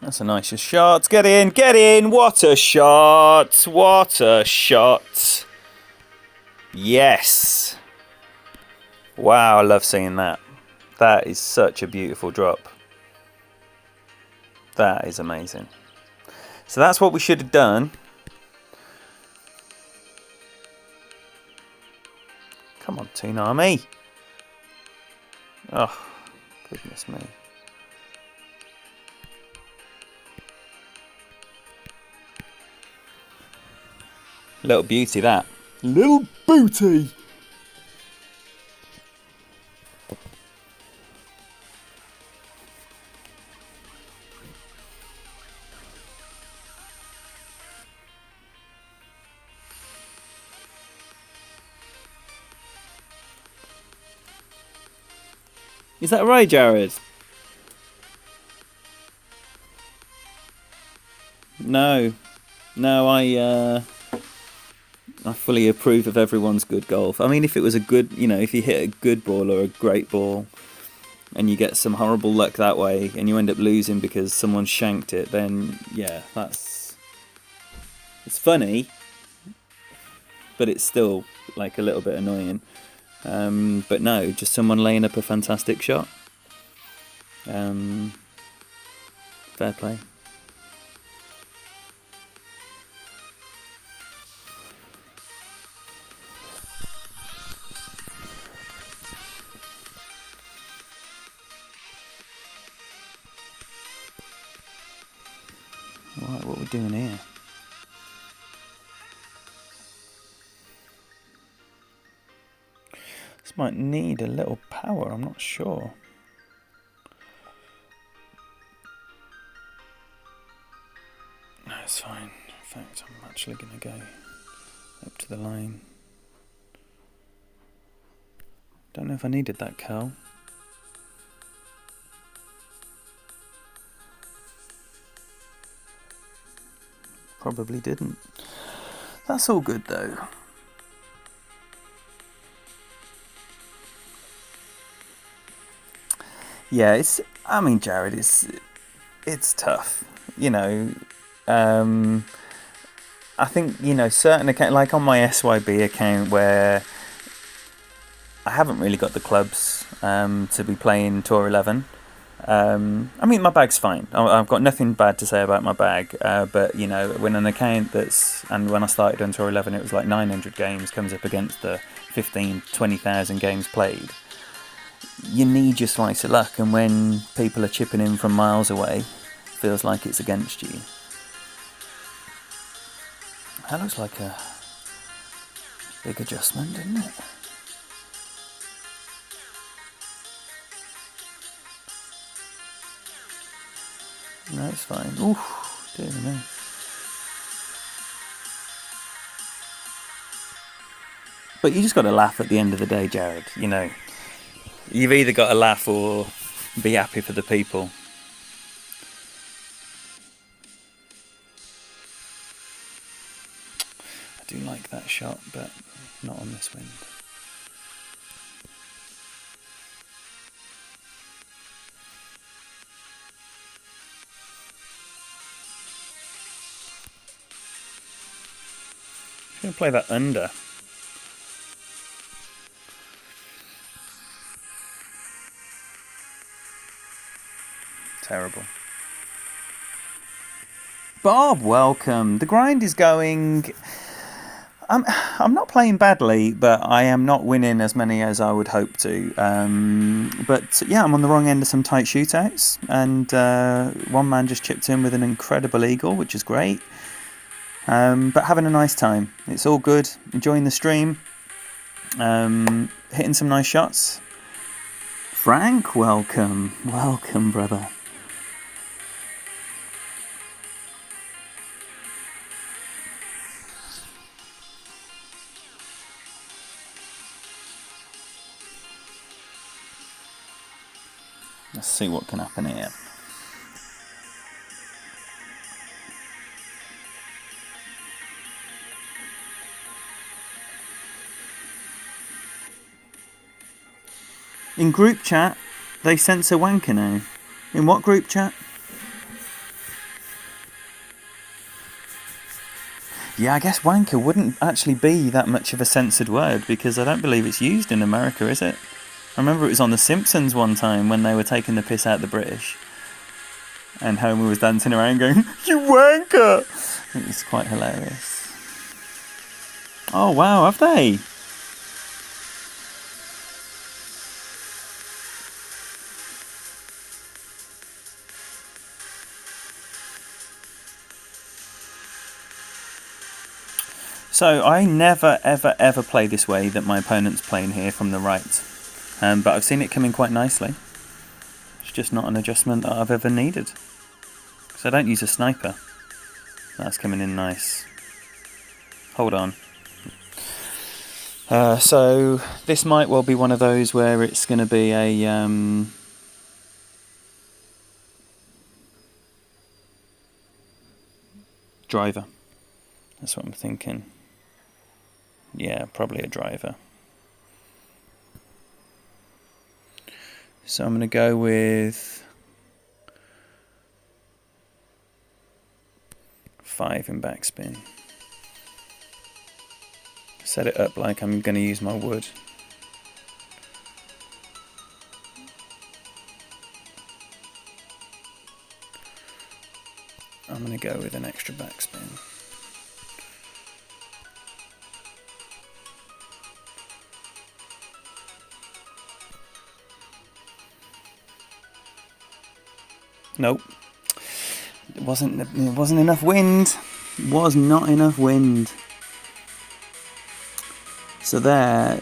S1: That's a nice shot. Get in, get in. What a shot. What a shot. Yes. Wow, I love seeing that. That is such a beautiful drop. That is amazing. So that's what we should have done. Come on, Toonami. Oh, goodness me. Little beauty, that. Little booty. Is that right, Jared? No, I fully approve of everyone's good golf. I mean, if it was a good, if you hit a good ball or a great ball, and you get some horrible luck that way, and you end up losing because someone shanked it, then yeah, it's funny, but it's still like a little bit annoying. But no, just someone laying up a fantastic shot. Fair play. Right, what are we doing here? This might need a little power, I'm not sure. No, it's fine. In fact, I'm actually going to go up to the line. Don't know if I needed that curl. Probably didn't. That's all good though. Yeah, Jared, it's tough. I think, certain account, like on my SYB account where I haven't really got the clubs to be playing Tour 11. I mean, my bag's fine. I've got nothing bad to say about my bag. But, when an account and when I started on Tour 11, it was like 900 games comes up against the 15, 20,000 games played. You need your slice of luck, and when people are chipping in from miles away, it feels like it's against you. That looks like a big adjustment, doesn't it? No, it's fine. Oof, dear me. But you just got to laugh at the end of the day, Jared. You've either got to laugh or be happy for the people. I do like that shot, but not on this wind. I'm going to play that under. Terrible. Bob, welcome. The grind is going. I'm not playing badly, but I am not winning as many as I would hope to. But yeah, I'm on the wrong end of some tight shootouts, and one man just chipped in with an incredible eagle, which is great. But having a nice time. It's all good. Enjoying the stream. Hitting some nice shots. Frank, welcome. Welcome, brother. Let's see what can happen here. In group chat, they censor wanker now. In what group chat? Yeah, I guess wanker wouldn't actually be that much of a censored word because I don't believe it's used in America, is it? I remember it was on The Simpsons one time when they were taking the piss out of the British. And Homer was dancing around going, "You wanker!" It was quite hilarious. Oh, wow, have they? So I never, ever, ever play this way that my opponent's playing here from the right. But I've seen it come in quite nicely. It's just not an adjustment that I've ever needed. Because I don't use a sniper. That's coming in nice. Hold on. So this might well be one of those where it's going to be a driver. That's what I'm thinking. Yeah, probably a driver. So I'm going to go with 5 in backspin. Set it up like I'm going to use my wood. I'm going to go with an extra backspin. Nope. It wasn't enough wind. It was not enough wind. So there,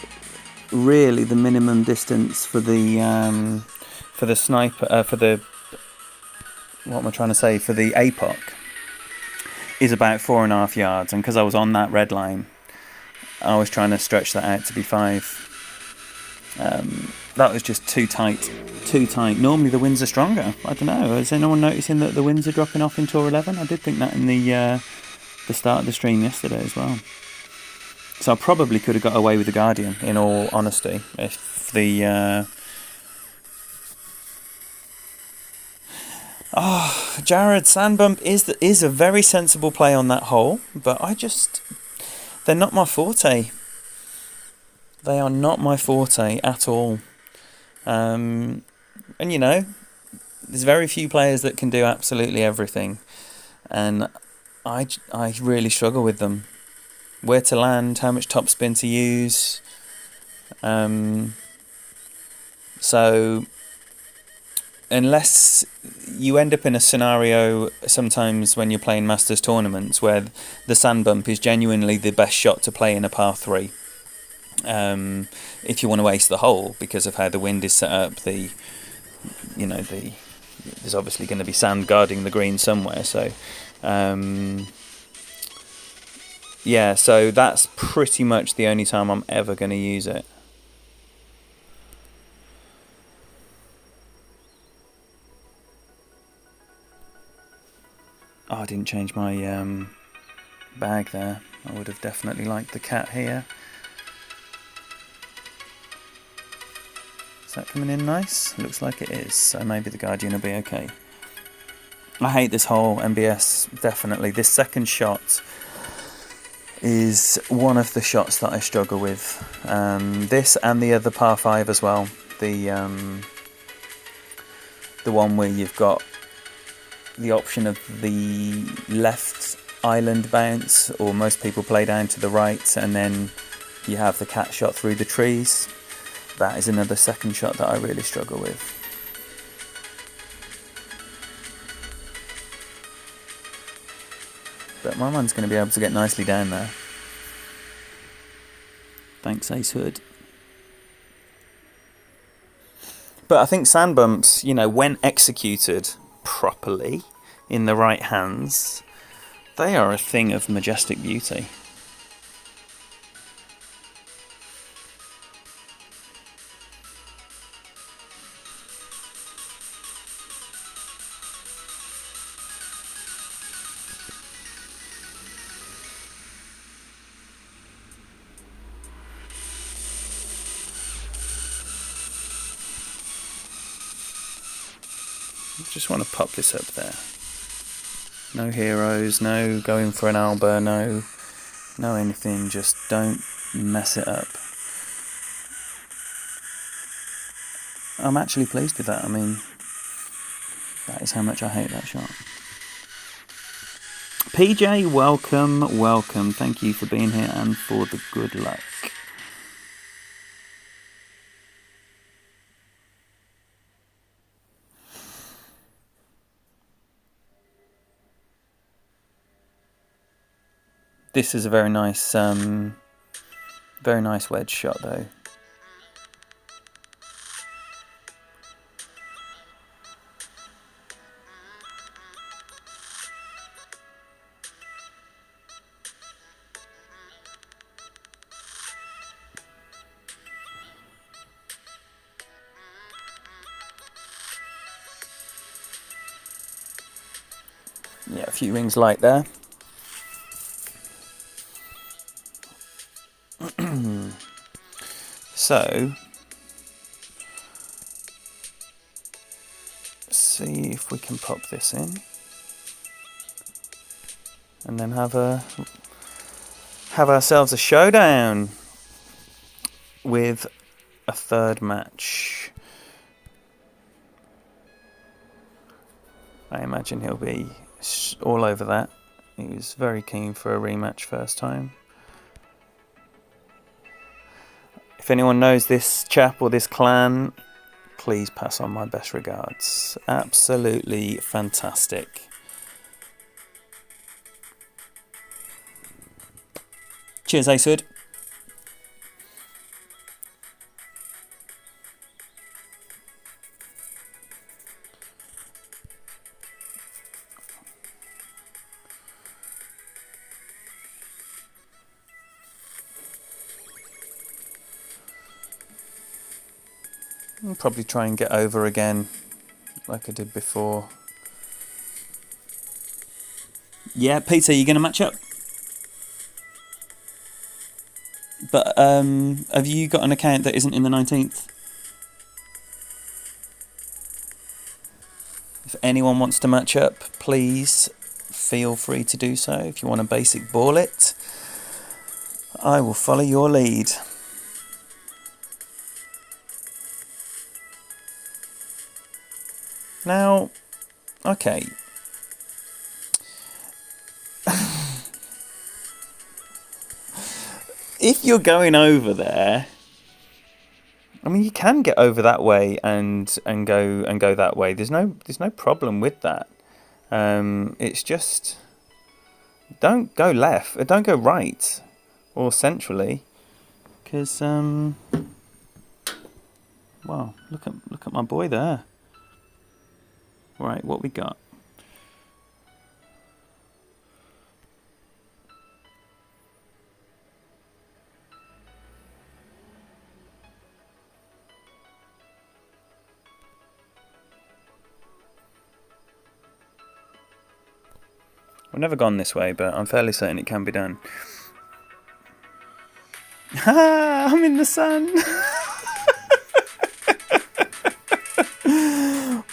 S1: really, the minimum distance for the sniper for the what am I trying to say for the APOC is about 4.5 yards, and because I was on that red line, I was trying to stretch that out to be 5. That was just too tight. Normally the winds are stronger. I don't know. Is anyone noticing that the winds are dropping off in Tour 11? I did think that in the start of the stream yesterday as well. So I probably could have got away with the Guardian, in all honesty, if the... Jared, Sandbump is a very sensible play on that hole, but they're not my forte. They are not my forte at all. And you know, there's very few players that can do absolutely everything, and I really struggle with them. Where to land, how much topspin to use. So unless you end up in a scenario sometimes when you're playing Masters tournaments where the Sandbump is genuinely the best shot to play in a par 3, if you want to ace the hole because of how the wind is set up, there's obviously going to be sand guarding the green somewhere, so yeah, so that's pretty much the only time I'm ever going to use it. Oh, I didn't change my bag there. I would have definitely liked the cat here. Is that coming in nice? Looks like it is, so maybe the Guardian will be okay. I hate this hole, MBS, definitely. This second shot is one of the shots that I struggle with. This and the other par 5 as well. The one where you've got the option of the left island bounce, or most people play down to the right, and then you have the cat shot through the trees. That is another second shot that I really struggle with. But my man's going to be able to get nicely down there. Thanks, Ace Hood. But I think Sandbumps, when executed properly in the right hands, they are a thing of majestic beauty. Just want to pop this up there. No heroes, no going for an Alba, no anything, just don't mess it up. I'm actually pleased with that. I mean, that is how much I hate that shot. PJ, welcome. Thank you for being here and for the good luck. This is a very nice wedge shot though. Yeah, a few rings light there. So, see if we can pop this in, and then have ourselves a showdown with a third match. I imagine he'll be all over that. He was very keen for a rematch first time. If anyone knows this chap or this clan, please pass on my best regards. Absolutely fantastic. Cheers, Acewood. I'll probably try and get over again like I did before. Yeah, Peter, you going to match up? But have you got an account that isn't in the 19th? If anyone wants to match up, please feel free to do so. If you want to basic ball it, I will follow your lead. Now, okay. If you're going over there, I mean, you can get over that way and go that way. There's no problem with that. It's just don't go left, don't go right or centrally, because well, look at my boy there. Right, what we got? I've never gone this way, but I'm fairly certain it can be done. Ha! I'm in the sun.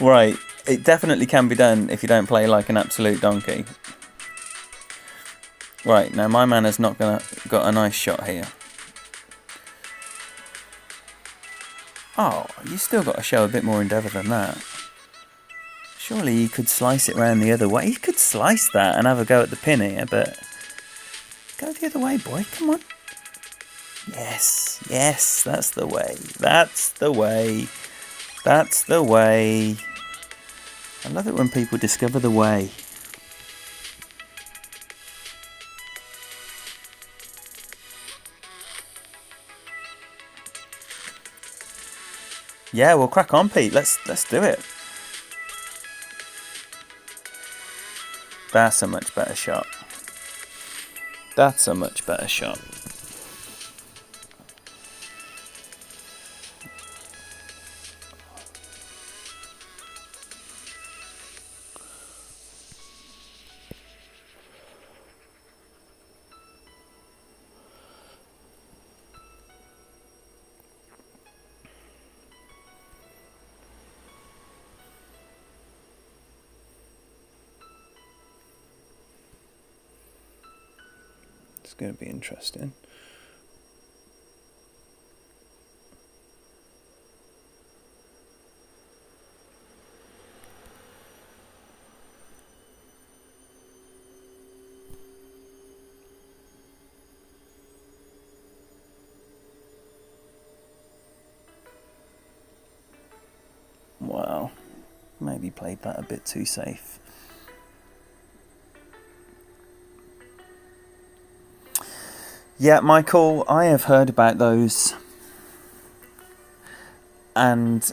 S1: Right, it definitely can be done if you don't play like an absolute donkey. Right, now my man has not got a nice shot here. Oh, you still got to show a bit more endeavour than that. Surely he could slice it round the other way. He could slice that and have a go at the pin here, but go the other way, boy. Come on. Yes, yes, that's the way. That's the way. That's the way. I love it when people discover the way. Yeah, well, crack on, Pete. Let's do it. That's a much better shot. That's a much better shot. It's going to be interesting. Wow, maybe played that a bit too safe. Yeah, Michael, I have heard about those, and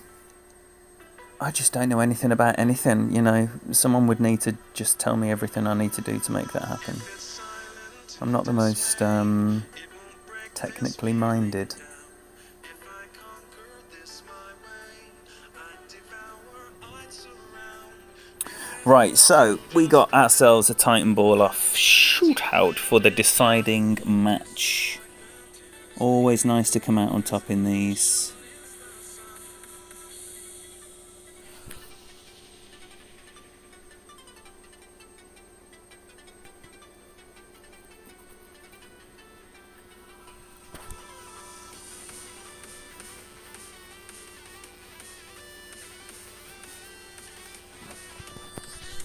S1: I just don't know anything about anything. You know, someone would need to just tell me everything I need to do to make that happen. I'm not the most technically minded. Right, so we got ourselves a Titan Ball off shootout for the deciding match. Always nice to come out on top in these.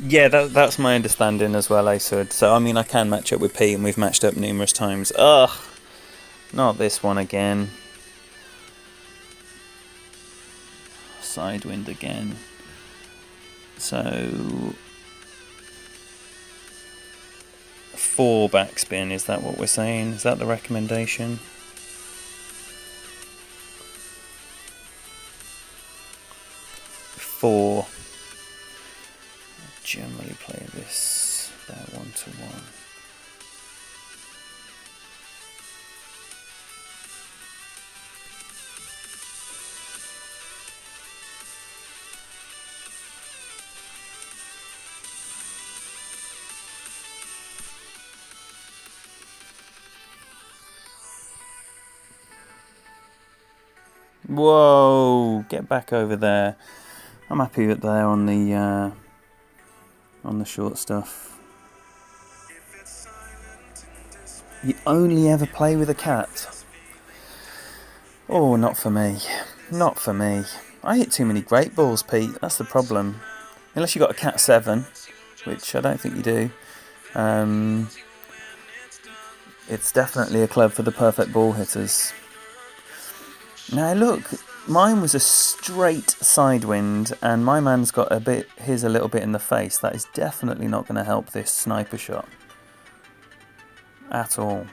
S1: Yeah, that's my understanding as well, Asud. So, I mean, I can match up with Pete, and we've matched up numerous times. Ugh, not this one again. Sidewind again. So, 4 backspin, is that what we're saying? Is that the recommendation? Four. Generally play this about 1-1. Whoa! Get back over there. I'm happy with there on the short stuff. You only ever play with a cat. Oh, not for me. Not for me. I hit too many great balls, Pete. That's the problem. Unless you got a cat 7, which I don't think you do. It's definitely a club for the perfect ball hitters. Now look, mine was a straight sidewind, and my man's got his a little bit in the face. That is definitely not going to help this sniper shot at all.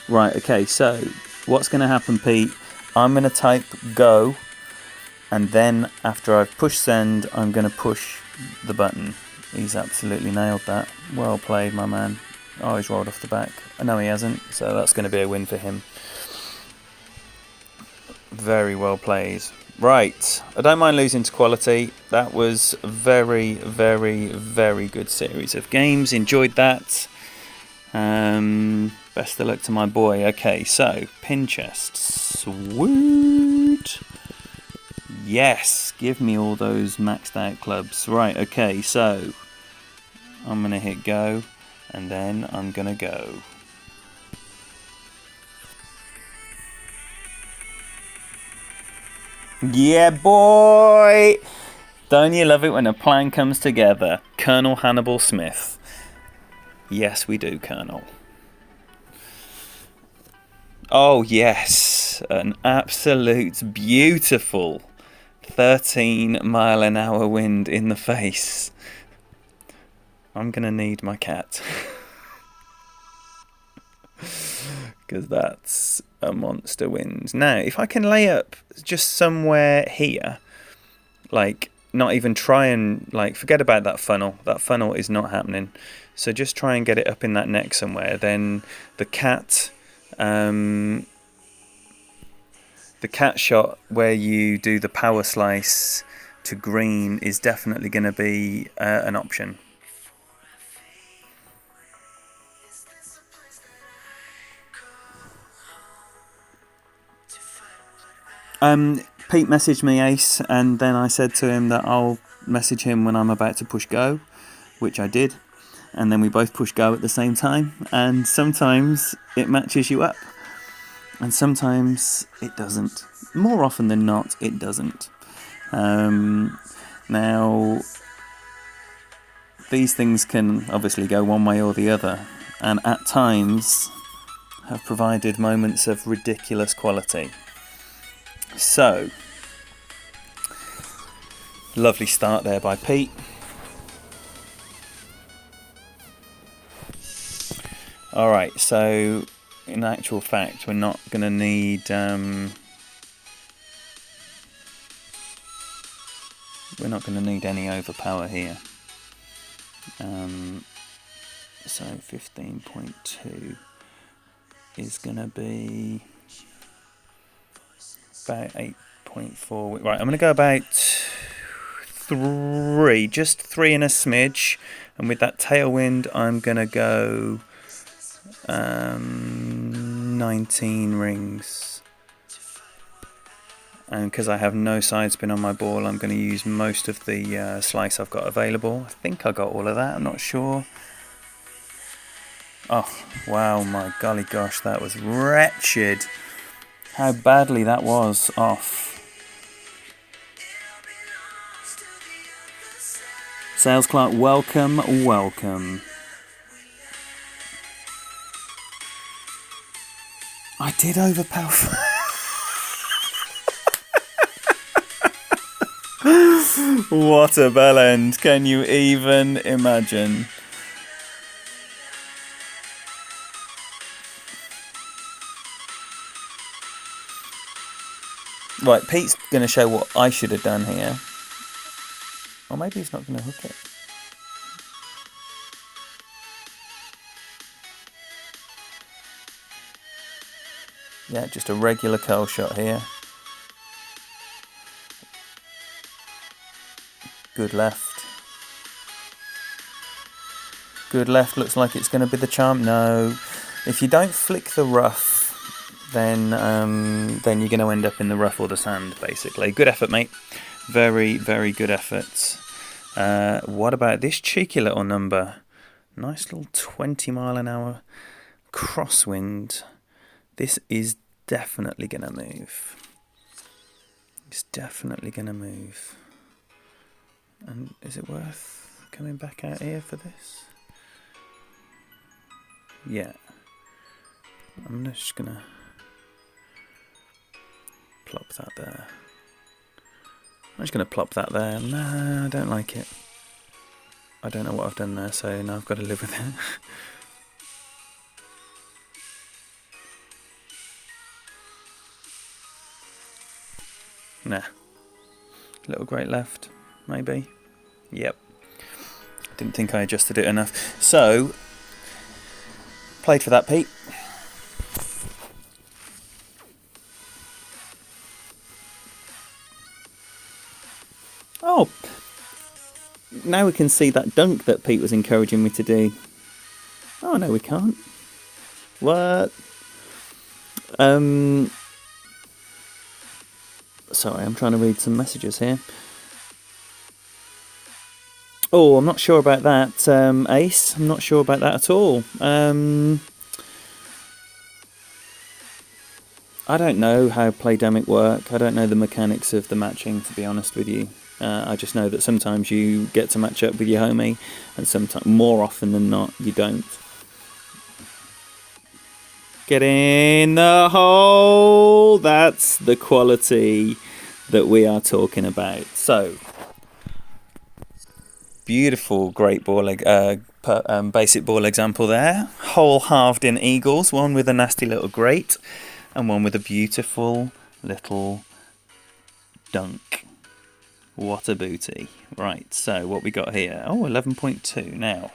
S1: Right, okay, so what's going to happen, Pete? I'm going to type go, and then after I've pushed send, I'm going to push the button. He's absolutely nailed that. Well played, my man. Oh, he's rolled off the back. No, he hasn't, so that's going to be a win for him. Very well played. Right, I don't mind losing to quality. That was a very, very, very good series of games. Enjoyed that. Best of luck to my boy. Okay, so pin chest. Sweet. Yes, give me all those maxed out clubs. Right, okay, so I'm going to hit go, and then I'm going to go. Yeah, boy! Don't you love it when a plan comes together? Colonel Hannibal Smith. Yes, we do, Colonel. Oh, yes. An absolute beautiful 13-mile-an-hour wind in the face. I'm going to need my cat. Because that's a monster wind. Now, if I can lay up just somewhere here, like, not even try and, like, forget about that funnel. That funnel is not happening. So just try and get it up in that neck somewhere. Then the cat shot where you do the power slice to green is definitely going to be an option. Pete messaged me, Ace, and then I said to him that I'll message him when I'm about to push go, which I did, and then we both push go at the same time, and sometimes it matches you up, and sometimes it doesn't. More often than not, it doesn't. Now, these things can obviously go one way or the other, and at times have provided moments of ridiculous quality. So, lovely start there by Pete. Alright, so in actual fact, we're not going to need any overpower here. So 15.2. is going to be about 8.4. Right, I'm going to go about 3, just 3 and a smidge. And with that tailwind, I'm going to go 19 rings. And because I have no side spin on my ball, I'm going to use most of the slice I've got available. I think I got all of that, I'm not sure. Oh, wow, my golly gosh, that was wretched. How badly that was off. Sales Clark, welcome, welcome. I did overpower. What a bell end. Can you even imagine? Right, Pete's going to show what I should have done here. Or maybe he's not going to hook it. Yeah, just a regular curl shot here. Good left. Good left, looks like it's going to be the charm. No, if you don't flick the rough, then you're going to end up in the rough or the sand, basically. Good effort, mate. Very, very good effort. What about this cheeky little number? Nice little 20-mile-an-hour crosswind. This is definitely going to move. It's definitely going to move. And is it worth coming back out here for this? Yeah. I'm just going to plop that there. I'm just going to plop that there. Nah, I don't like it. I don't know what I've done there, so now I've got to live with it. Nah. Little great left, maybe. Yep. Didn't think I adjusted it enough. So, played for that, Pete. Oh, now we can see that dunk that Pete was encouraging me to do. Oh, no, we can't. What? Sorry, I'm trying to read some messages here. Oh, I'm not sure about that, Ace. I'm not sure about that at all. I don't know how Playdemic work. I don't know the mechanics of the matching, to be honest with you. I just know that sometimes you get to match up with your homie, and sometimes, more often than not, you don't. Get in the hole! That's the quality that we are talking about. So, beautiful, great ball, basic ball example there. Hole halved in eagles, one with a nasty little grate, and one with a beautiful little dunk. What a booty. Right, so what we got here? Oh, 11.2 now.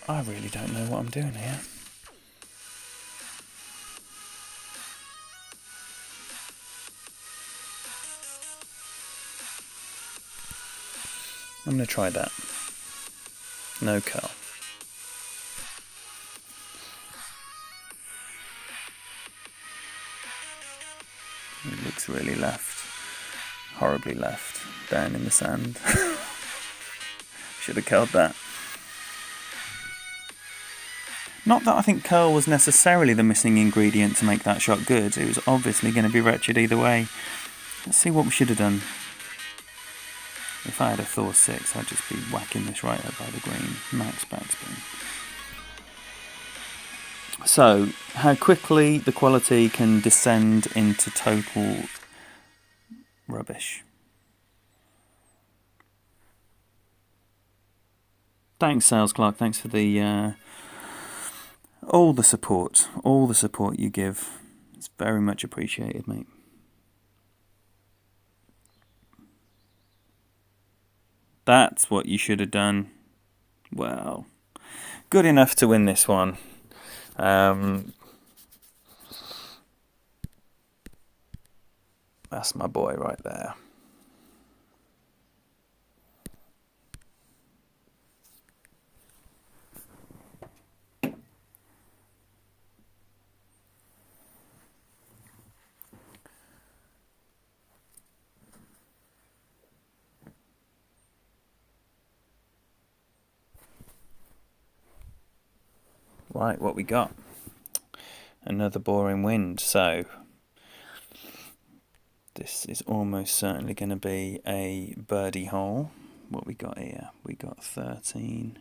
S1: I really don't know what I'm doing here. I'm going to try that. No curl. It looks really left. Horribly left. Down in the sand. Should have curled that. Not that I think curl was necessarily the missing ingredient to make that shot good. It was obviously going to be wretched either way. Let's see what we should have done. If I had a Thor 6, I'd just be whacking this right up by the green. Max backspin. So, how quickly the quality can descend into total rubbish. Thanks, Sales Clark. Thanks for the all the support you give. It's very much appreciated, mate. That's what you should have done. Well, good enough to win this one. That's my boy right there. Right, what we got? Another boring wind. So this is almost certainly going to be a birdie hole. What we got here? We got 13.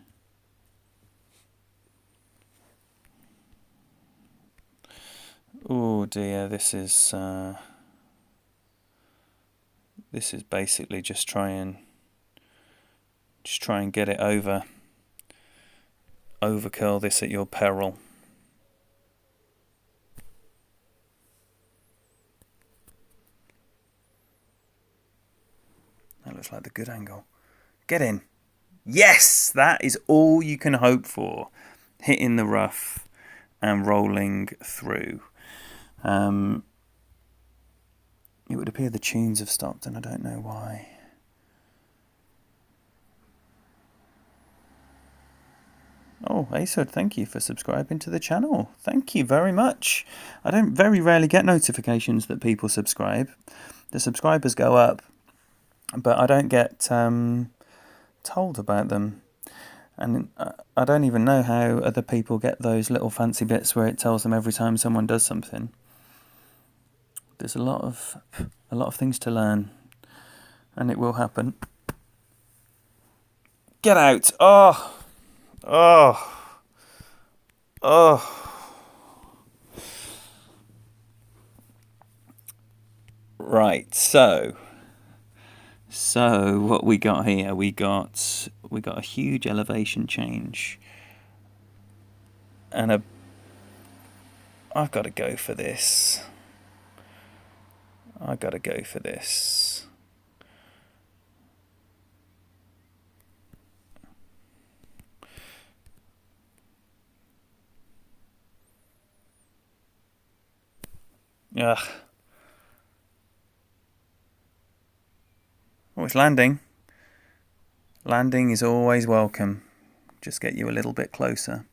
S1: Oh dear, this is basically just try and get it over. Overcurl this at your peril. That looks like the good angle. Get in. Yes, that is all you can hope for. Hitting the rough and rolling through. It would appear the tunes have stopped, and I don't know why. Oh, Aesod, thank you for subscribing to the channel. Thank you very much. I don't very rarely get notifications that people subscribe. The subscribers go up, but I don't get told about them. And I don't even know how other people get those little fancy bits where it tells them every time someone does something. There's a lot of things to learn, and it will happen. Get out! Oh! Right, so what we got here? We got a huge elevation change, and I've got to go for this. Ugh. Oh, it's landing. Landing is always welcome. Just get you a little bit closer.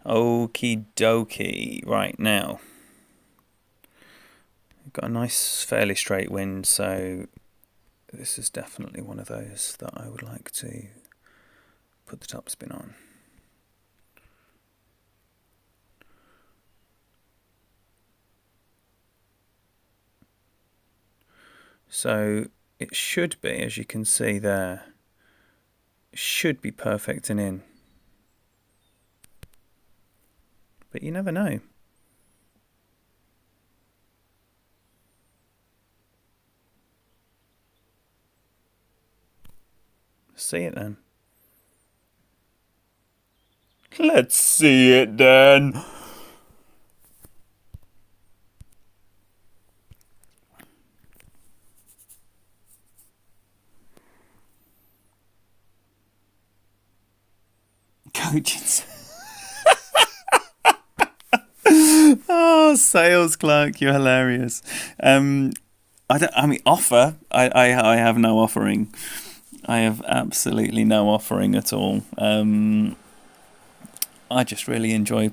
S1: Okie dokie. Right, now we've got a nice fairly straight wind, so this is definitely one of those that I would like to put the topspin on. So it should be, as you can see there, it should be perfect and in. But you never know. See it then. Let's see it then. Coaches. Oh, sales clerk, you're hilarious. I mean, offer. I have no offering. I have absolutely no offering at all. I just really enjoy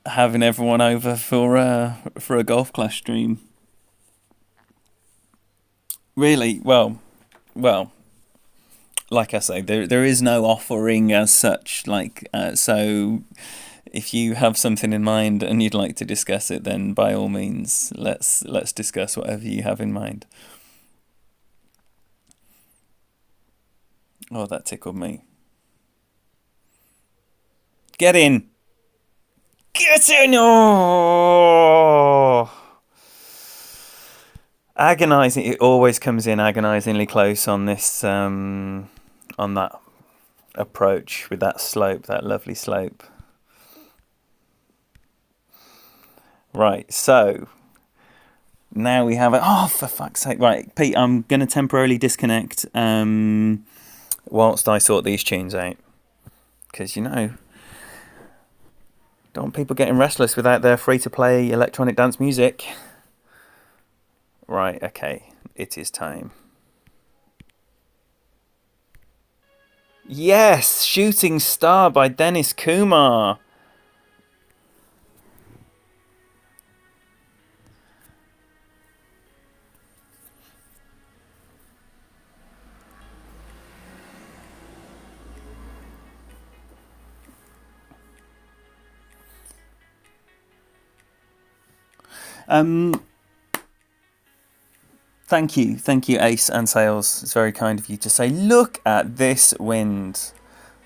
S1: having everyone over for a Golf Clash stream. Really, well, like I say, there is no offering as such. So, if you have something in mind and you'd like to discuss it, then by all means, let's discuss whatever you have in mind. Oh, that tickled me. Get in! Get in! Oh! Agonising. It always comes in agonisingly close on this, on that approach with that slope, that lovely slope. Right, so now we have it. Oh, for fuck's sake! Right, Pete, I'm going to temporarily disconnect whilst I sort these tunes out, because don't want people getting restless without their free-to-play electronic dance music. Right, okay, it is time. Yes, Shooting Star by Dennis Kumar. Thank you, Ace and Sales. It's very kind of you to say, look at this wind.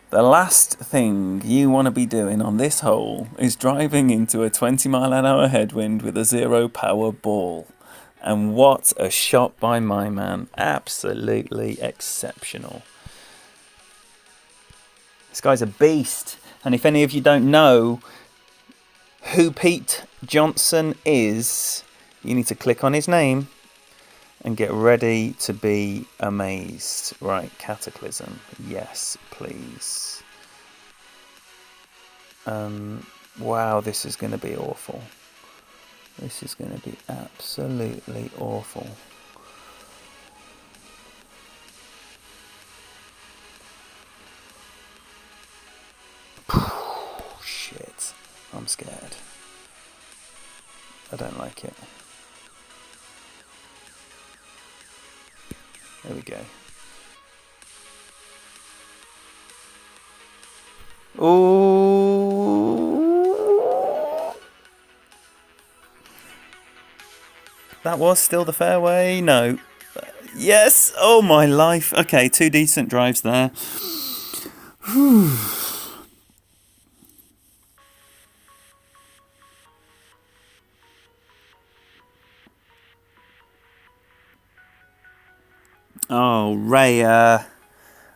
S1: The last thing you want to be doing on this hole is driving into a 20-mile-an-hour headwind with a 0 power ball. And what a shot by my man. Absolutely exceptional. This guy's a beast. And if any of you don't know who Pete Johnson is, you need to click on his name and get ready to be amazed. Right, Cataclysm. Yes, please. Wow, this is going to be awful. This is going to be absolutely awful. Shit. I'm scared. I don't like it. There we go. Ooh. That was still the fairway? No. Yes! Oh my life. Okay, 2 decent drives there. Whew. Oh, Raya.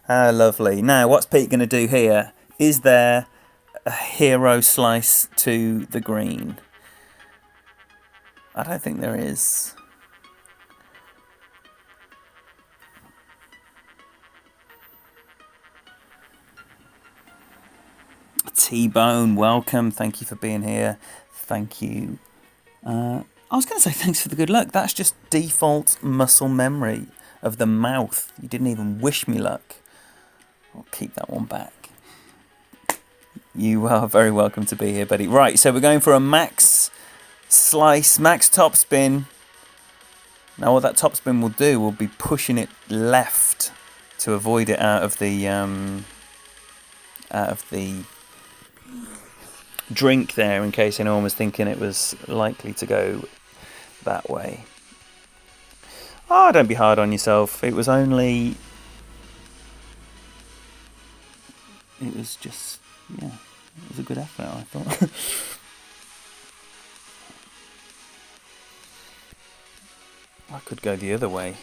S1: How lovely. Now, what's Pete going to do here? Is there a hero slice to the green? I don't think there is. T-Bone, welcome. Thank you for being here. Thank you. I was going to say thanks for the good luck. That's just default muscle memory of the mouth. You didn't even wish me luck. I'll keep that one back. You are very welcome to be here, buddy. Right, so we're going for a max slice, max topspin. Now what that topspin will do will be pushing it left to avoid it out of the drink there, in case anyone was thinking it was likely to go that way. Oh, don't be hard on yourself. It was just, yeah, it was a good effort, I thought. I could go the other way.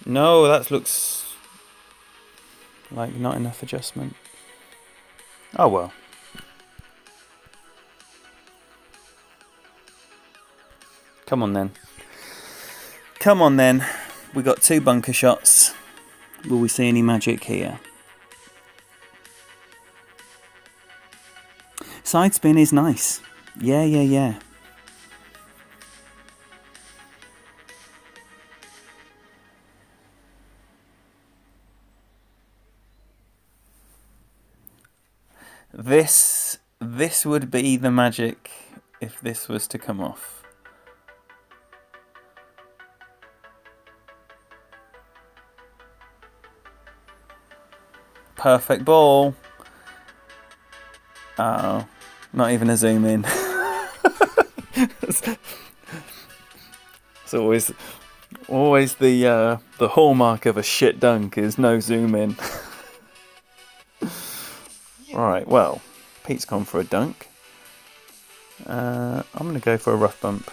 S1: No, that looks like not enough adjustment. Oh well. Come on then. Come on then. We got 2 bunker shots. Will we see any magic here? Side spin is nice. Yeah. This would be the magic if this was to come off. Perfect ball. Oh, not even a zoom in. It's always the hallmark of a shit dunk is no zoom in. Alright, well, Pete's gone for a dunk. I'm going to go for a rough bump.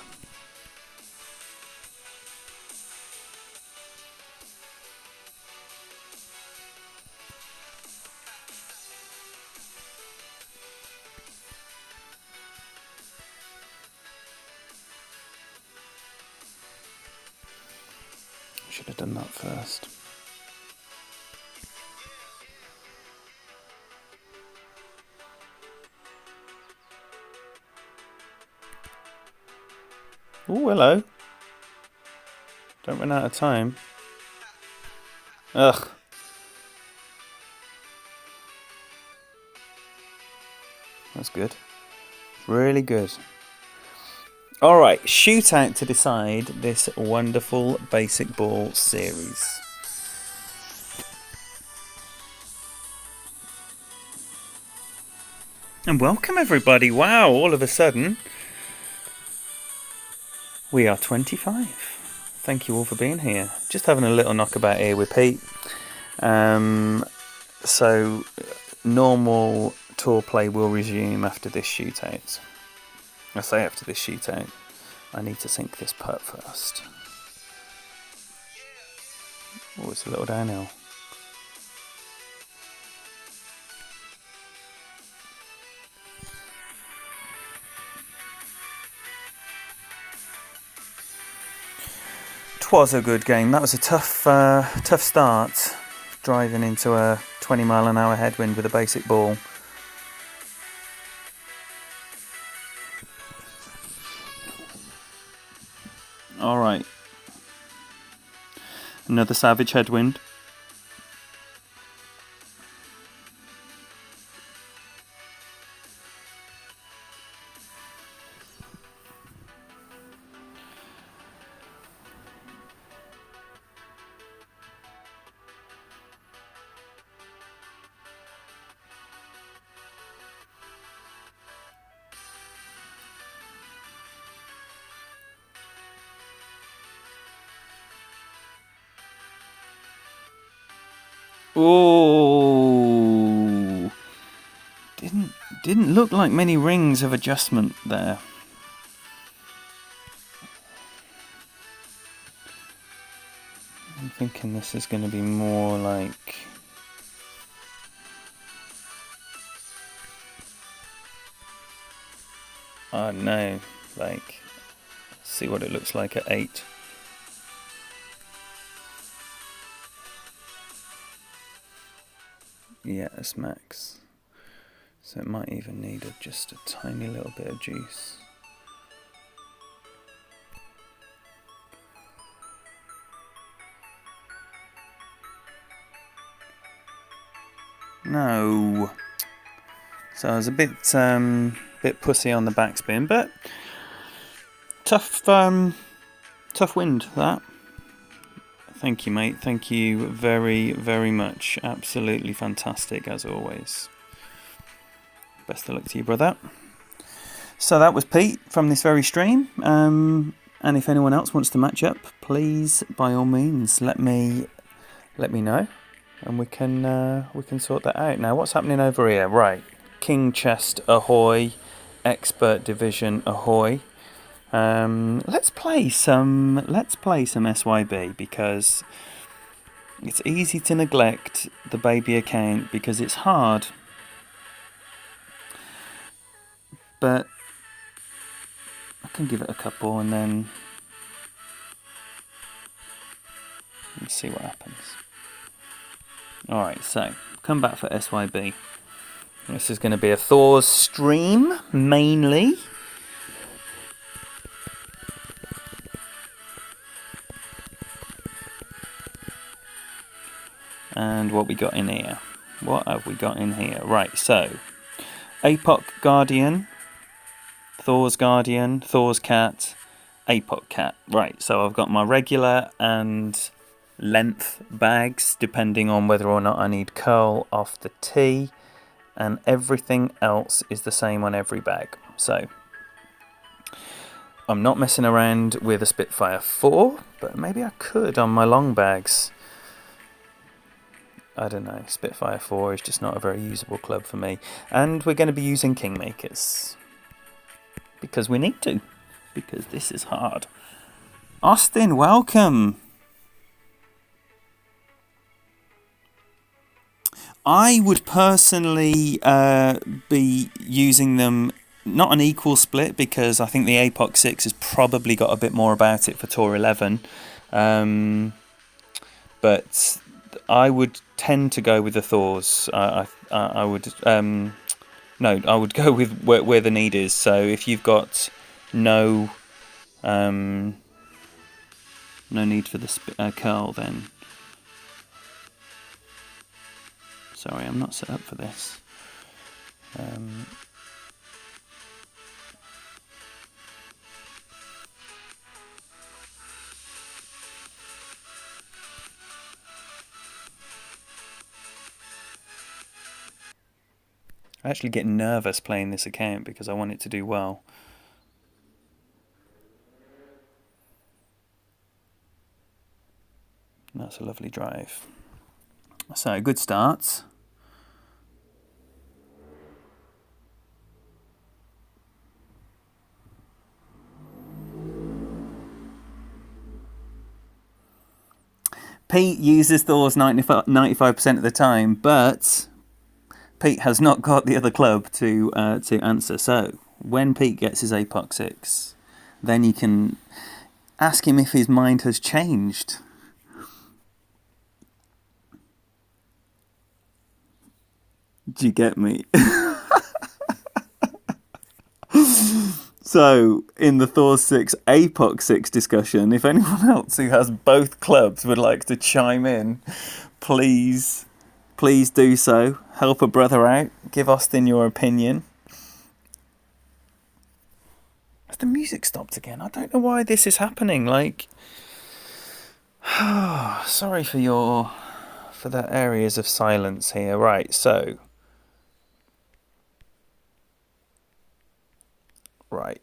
S1: Should have done that first. Oh, hello. Don't run out of time. Ugh. That's good. Really good. Alright, shootout to decide this wonderful basic ball series. And welcome everybody. Wow, all of a sudden we are 25. Thank you all for being here. Just having a little knockabout here with Pete. So normal tour play will resume after this shootout. I say after this shootout. I need to sink this putt first. Oh, it's a little downhill. Was a good game. That was a tough start, driving into a 20-mile-an-hour headwind with a basic ball. All right, another savage headwind. Ooh, didn't look like many rings of adjustment there. I'm thinking this is going to be more like I don't know, like see what it looks like at 8. Yeah, it's max. So it might even need just a tiny little bit of juice. No. So I was a bit pussy on the backspin, but tough wind that. Thank you, mate. Thank you very, very much. Absolutely fantastic, as always. Best of luck to you, brother. So that was Pete from this very stream. And if anyone else wants to match up, please, by all means, let me know, and we can sort that out. Now, what's happening over here? Right, King Chest ahoy, Expert Division ahoy. Let's play some SYB, because it's easy to neglect the baby account because it's hard. But I can give it a couple and then let's see what happens. Alright, so come back for SYB. This is going to be a Thor's stream, mainly. And what we got in here? What have we got in here? Right, so Apoc Guardian, Thor's Guardian, Thor's Cat, Apoc Cat. Right, so I've got my regular and length bags, depending on whether or not I need curl off the T, and everything else is the same on every bag. So I'm not messing around with a Spitfire 4, but maybe I could on my long bags. I don't know, Spitfire 4 is just not a very usable club for me. And we're going to be using Kingmakers. Because we need to. Because this is hard. Austin, welcome! I would personally be using them, not an equal split, because I think the Apoc 6 has probably got a bit more about it for Tour 11. But I would tend to go with the Thors. I would I would go with where the need is. So if you've got no need for the curl, then sorry, I'm not set up for this. I actually get nervous playing this account because I want it to do well. That's a lovely drive. So, good start. Pete uses Thor's 95% of the time, but Pete has not got the other club to answer. So, when Pete gets his Apoc 6, then you can ask him if his mind has changed. Do you get me? So, in the Thor 6 Apoc 6 discussion, if anyone else who has both clubs would like to chime in, please do so. Help a brother out. Give Austin your opinion. Has the music stopped again? I don't know why this is happening. Like, sorry for the areas of silence here. Right, so. Right.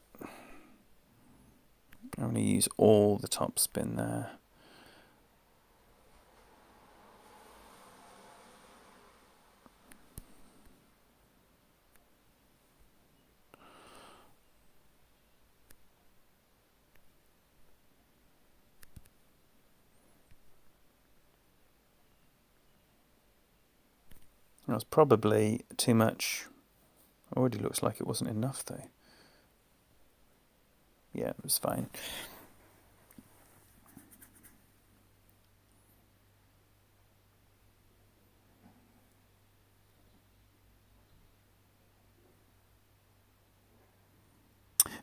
S1: I'm going to use all the top spin there. That was probably too much. Already looks like it wasn't enough though. Yeah, it was fine.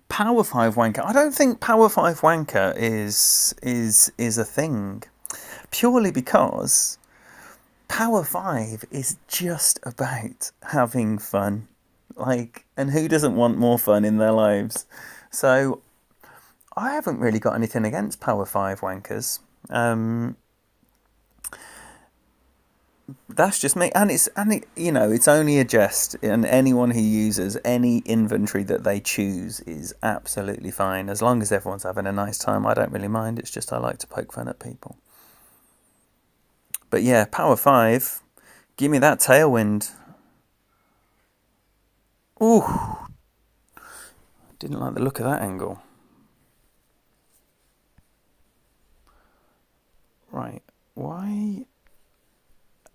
S1: Power 5 wanker. I don't think Power 5 wanker is a thing. Purely because Power 5 is just about having fun. Like, and who doesn't want more fun in their lives? So I haven't really got anything against Power 5 wankers. That's just me, and it's only a jest, and anyone who uses any inventory that they choose is absolutely fine as long as everyone's having a nice time. I don't really mind. It's just I like to poke fun at people. But yeah, Power 5, give me that tailwind. Ooh, didn't like the look of that angle. Right, why?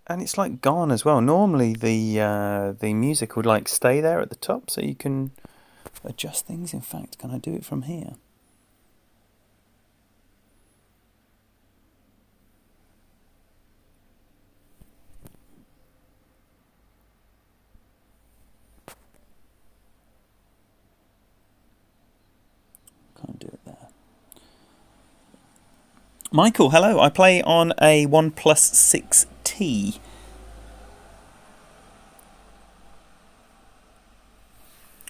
S1: And it's gone as well. Normally the music would stay there at the top, so you can adjust things? In fact, can I do it from here? Can't do it there. Michael, hello. I play on a OnePlus 6T.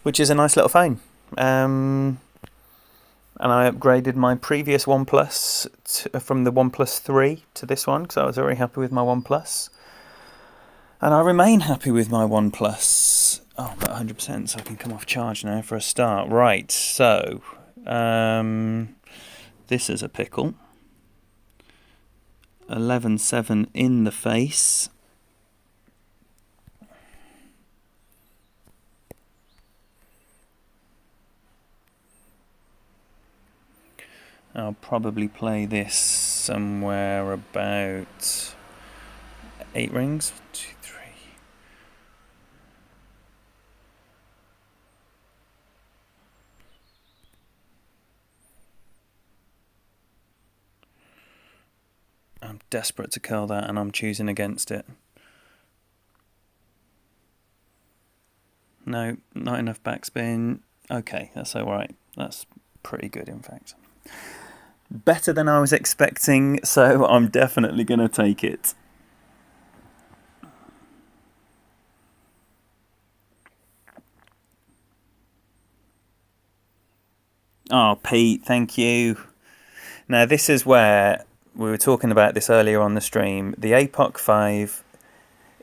S1: Which is a nice little phone. And I upgraded my previous OnePlus from the OnePlus 3 to this one because I was very happy with my OnePlus. And I remain happy with my OnePlus. Oh, about 100%, so I can come off charge now for a start. Right, so this is a pickle. 11.7 in the face. I'll probably play this somewhere about 8 rings. 1, 2, 3. I'm desperate to curl that and I'm choosing against it. No, not enough backspin. Okay, that's alright. That's pretty good, in fact. Better than I was expecting, so I'm definitely going to take it. Oh, Pete, thank you. Now, this is where we were talking about this earlier on the stream. The APOC 5,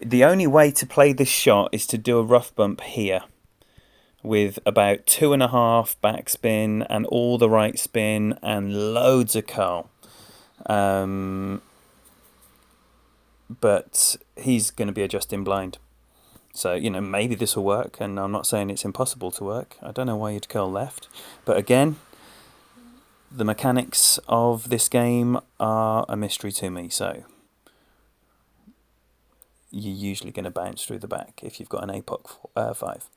S1: the only way to play this shot is to do a rough bump here with about 2.5 backspin and all the right spin and loads of curl. But he's going to be adjusting blind. So, maybe this will work, and I'm not saying it's impossible to work. I don't know why you'd curl left. But again, the mechanics of this game are a mystery to me, so you're usually going to bounce through the back if you've got an APOC 5.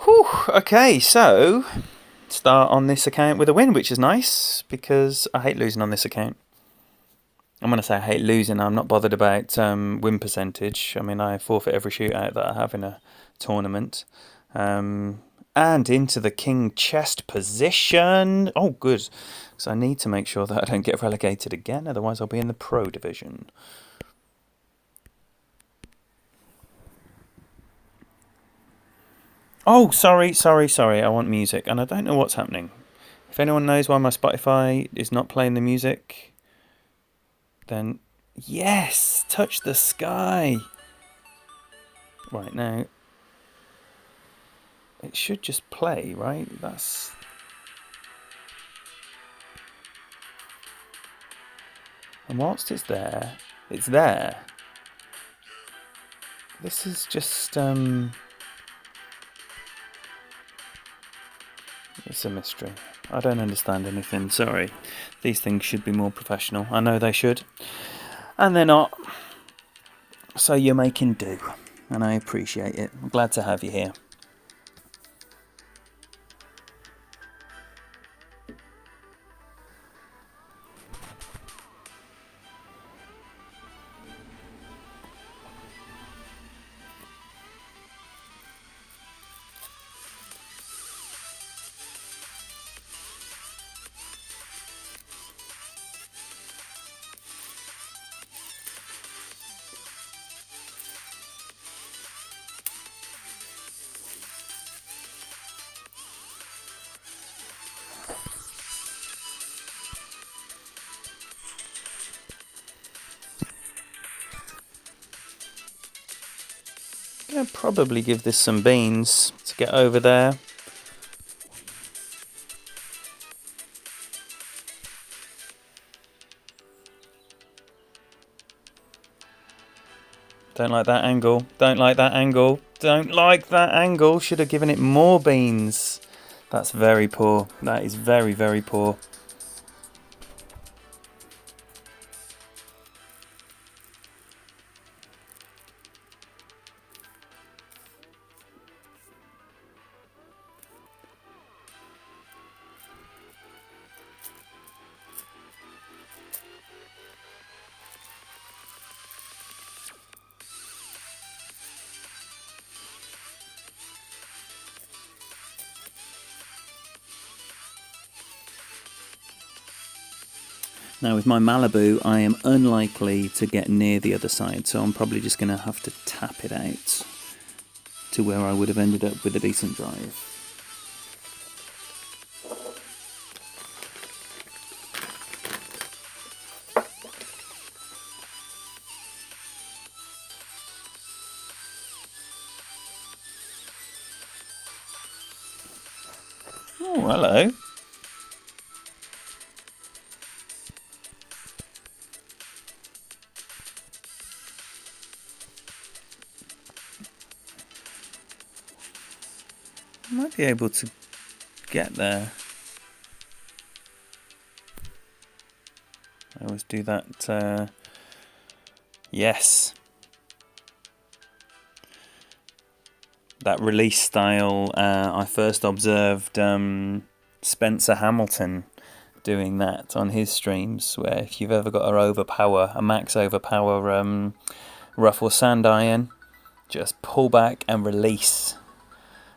S1: Whew, okay, so start on this account with a win, which is nice, because I hate losing on this account. I'm going to say I hate losing. I'm not bothered about win percentage. I mean, I forfeit every shootout that I have in a tournament. And into the king chest position. Oh, good. Because I need to make sure that I don't get relegated again. Otherwise, I'll be in the pro division. Oh, sorry. I want music. And I don't know what's happening. If anyone knows why my Spotify is not playing the music, then yes, touch the sky. Right, now it should just play, right? And whilst it's there. This is just it's a mystery. I don't understand anything, sorry. These things should be more professional. I know they should. And they're not. So you're making do. And I appreciate it. I'm glad to have you here. I'll probably give this some beans to get over there. Don't like that angle. Should have given it more beans. That's very poor. That is very, very poor. Now with my Malibu, I am unlikely to get near the other side, so I'm probably just going to have to tap it out to where I would have ended up with a decent drive. Oh, hello. I might be able to get there. I always do that. Yes. That release style, I first observed Spencer Hamilton doing that on his streams, where if you've ever got a max overpower rough or sand iron, just pull back and release.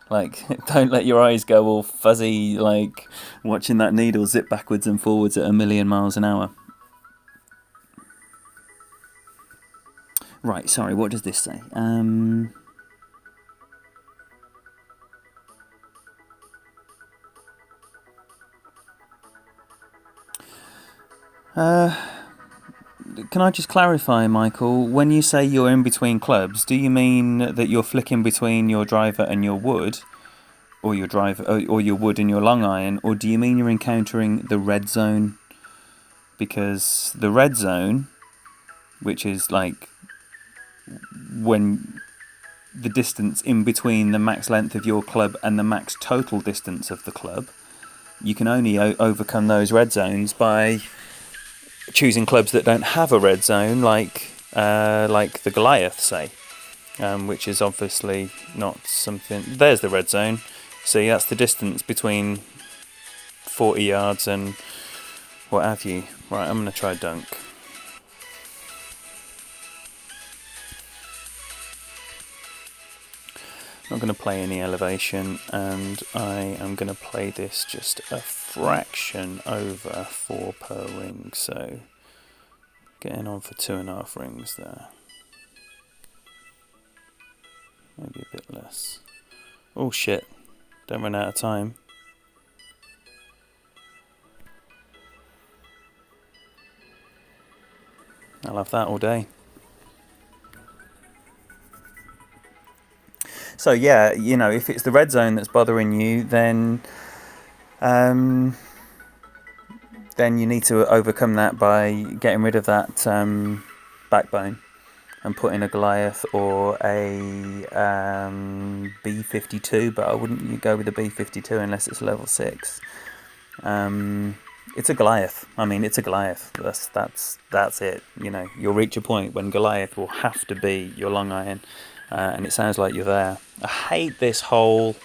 S1: Like, don't let your eyes go all fuzzy, like watching that needle zip backwards and forwards at 1,000,000 miles an hour. Right, sorry, what does this say? Can I just clarify, Michael? When you say you're in between clubs, do you mean that you're flicking between your driver and your wood, or your wood and your long iron, or do you mean you're encountering the red zone? Because the red zone, which is like when the distance in between the max length of your club and the max total distance of the club, you can only overcome those red zones by choosing clubs that don't have a red zone, like the Goliath, say, which is obviously not something. There's the red zone. See, that's the distance between 40 yards and what have you. Right, I'm going to try dunk. I'm not going to play any elevation, and I am going to play this just a fraction over 4 per ring, so getting on for 2.5 rings there. Maybe a bit less. Oh shit, don't run out of time. I'll have that all day. So yeah, you know, if it's the red zone that's bothering you, then you need to overcome that by getting rid of that backbone and put in a Goliath or a B52. But I wouldn't go with a B52 unless it's level 6. It's a Goliath. I mean, it's a Goliath. That's it. You know, you'll reach a point when Goliath will have to be your long iron. And it sounds like you're there. I hate this hole.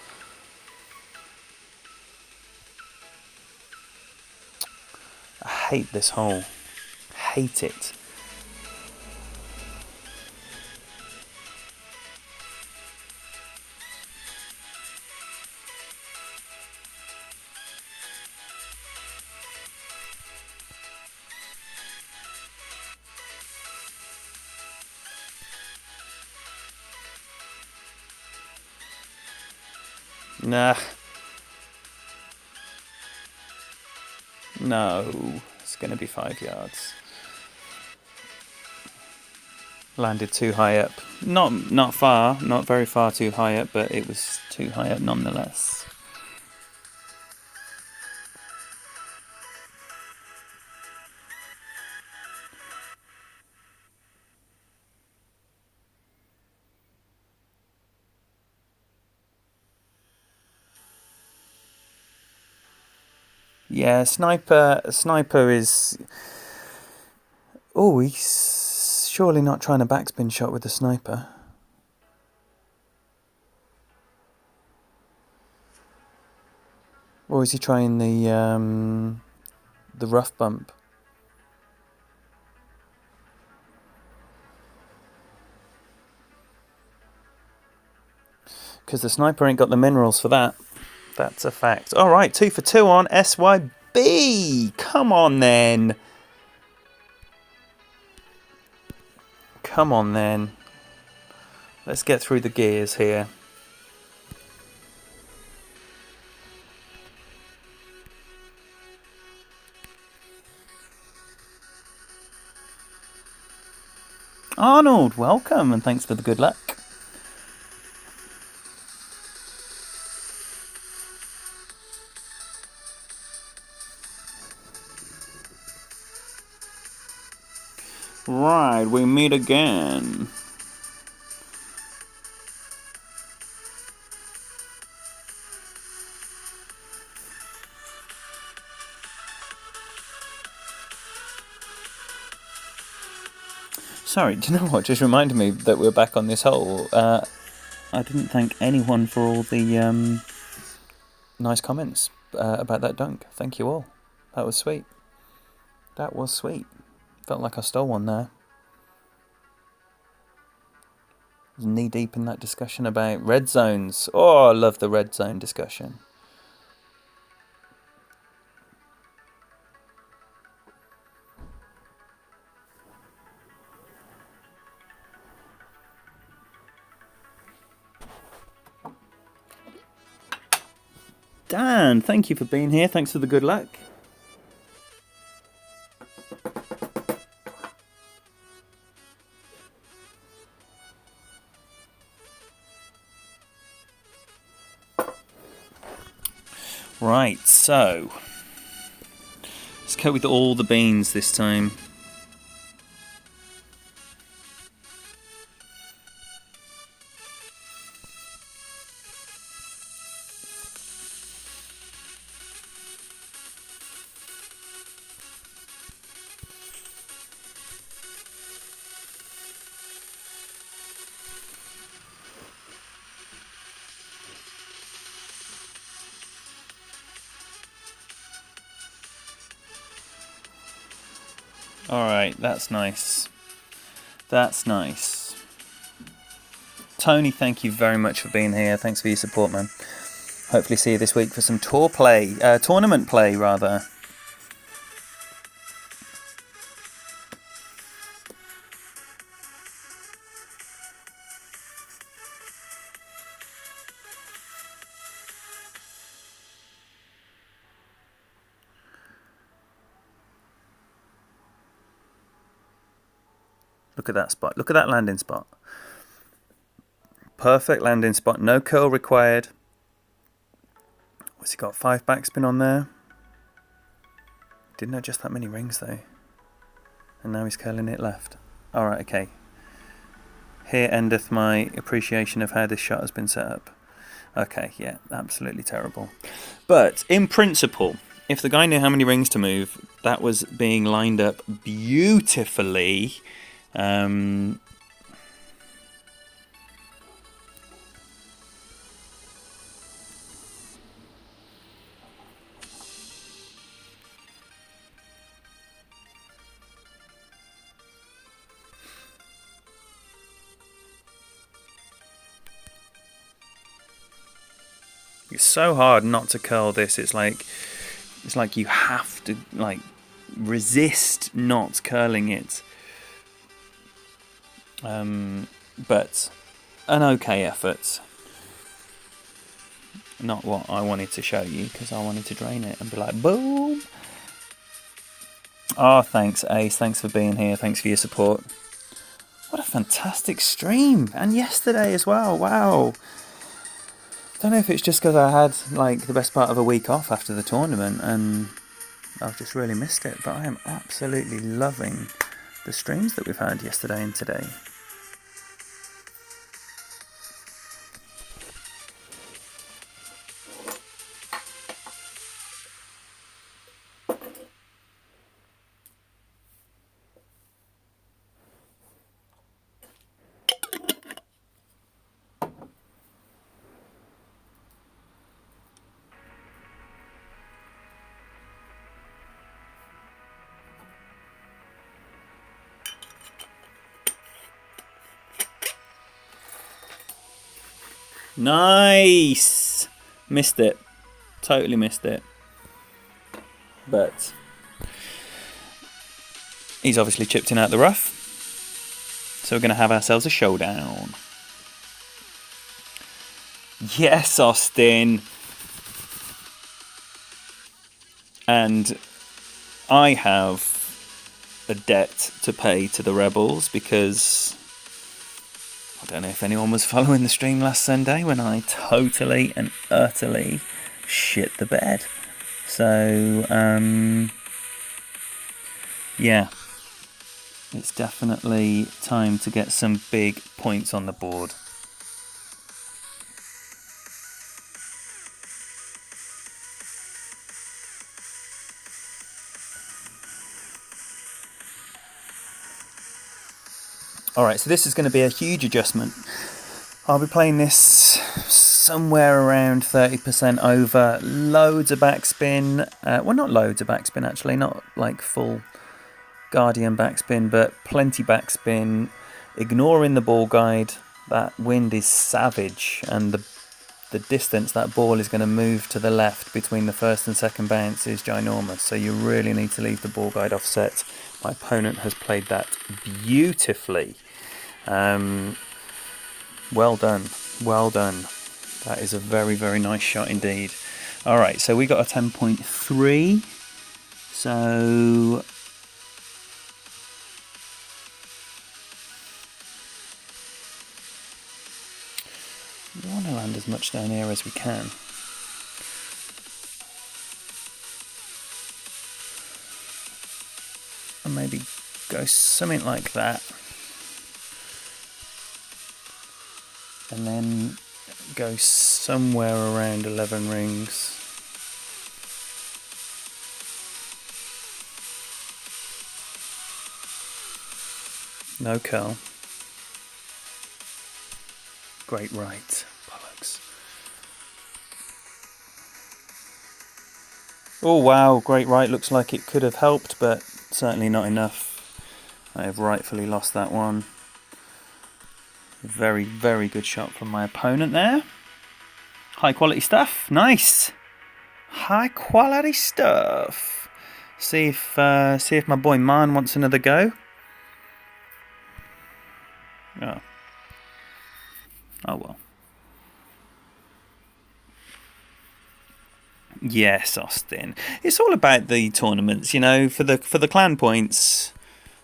S1: I hate this hole. Hate it. Nah. No. It's going to be 5 yards. Landed too high up. Not far. Not very far too high up, but it was too high up nonetheless. Yeah, sniper is... Oh, he's surely not trying a backspin shot with the sniper. Or is he trying the rough bump? Because the sniper ain't got the minerals for that. That's a fact. All right, 2 for 2 on SYB. Come on then. Come on then. Let's get through the gears here. Arnold, welcome, and thanks for the good luck. Right, we meet again. Sorry, do you know what? Just reminded me that we're back on this hole. I didn't thank anyone for all the nice comments about that dunk. Thank you all. That was sweet. That was sweet. Felt like I stole one there. Was knee deep in that discussion about red zones. Oh, I love the red zone discussion. Dan, thank you for being here. Thanks for the good luck. Right, so let's go with all the beans this time. Alright, that's nice. That's nice. Tony, thank you very much for being here. Thanks for your support, man. Hopefully see you this week for some tournament play, rather. Look at that spot. Look at that landing spot. Perfect landing spot. No curl required. What's he got? 5 backspin on there. Didn't know just that many rings though. And now he's curling it left. Alright, okay. Here endeth my appreciation of how this shot has been set up. Okay, yeah, absolutely terrible. But in principle, if the guy knew how many rings to move, that was being lined up beautifully. It's so hard not to curl this. It's like you have to resist not curling it. But an okay effort. Not what I wanted to show you, because I wanted to drain it and be like, boom. Oh, thanks, Ace. Thanks for being here. Thanks for your support. What a fantastic stream. And yesterday as well. Wow. Don't know if it's just because I had the best part of a week off after the tournament and I've just really missed it. But I am absolutely loving the streams that we've had yesterday and today. Nice! Missed it. Totally missed it. But he's obviously chipped in out the rough. So we're going to have ourselves a showdown. Yes, Austin. And I have a debt to pay to the Rebels because I don't know if anyone was following the stream last Sunday when I totally and utterly shit the bed. So, yeah, it's definitely time to get some big points on the board. Alright, so this is going to be a huge adjustment. I'll be playing this somewhere around 30% over, loads of backspin, well not loads of backspin actually, not like full Guardian backspin, but plenty backspin, ignoring the ball guide. That wind is savage and the distance that ball is going to move to the left between the first and second bounce is ginormous, so you really need to leave the ball guide offset. My opponent has played that beautifully. Well done, well done. That is a very, very nice shot indeed. Alright, so we got a 10.3. So we want to land as much down here as we can. And maybe go something like that. And then go somewhere around 11 rings. No curl. Great right, bollocks. Oh wow, great right, looks like it could have helped, but certainly not enough. I have rightfully lost that one. Very, very good shot from my opponent there. High quality stuff. Nice. High quality stuff. See if my boy Man wants another go. Oh. Oh well. Yes, Austin. It's all about the tournaments, you know, for the clan points.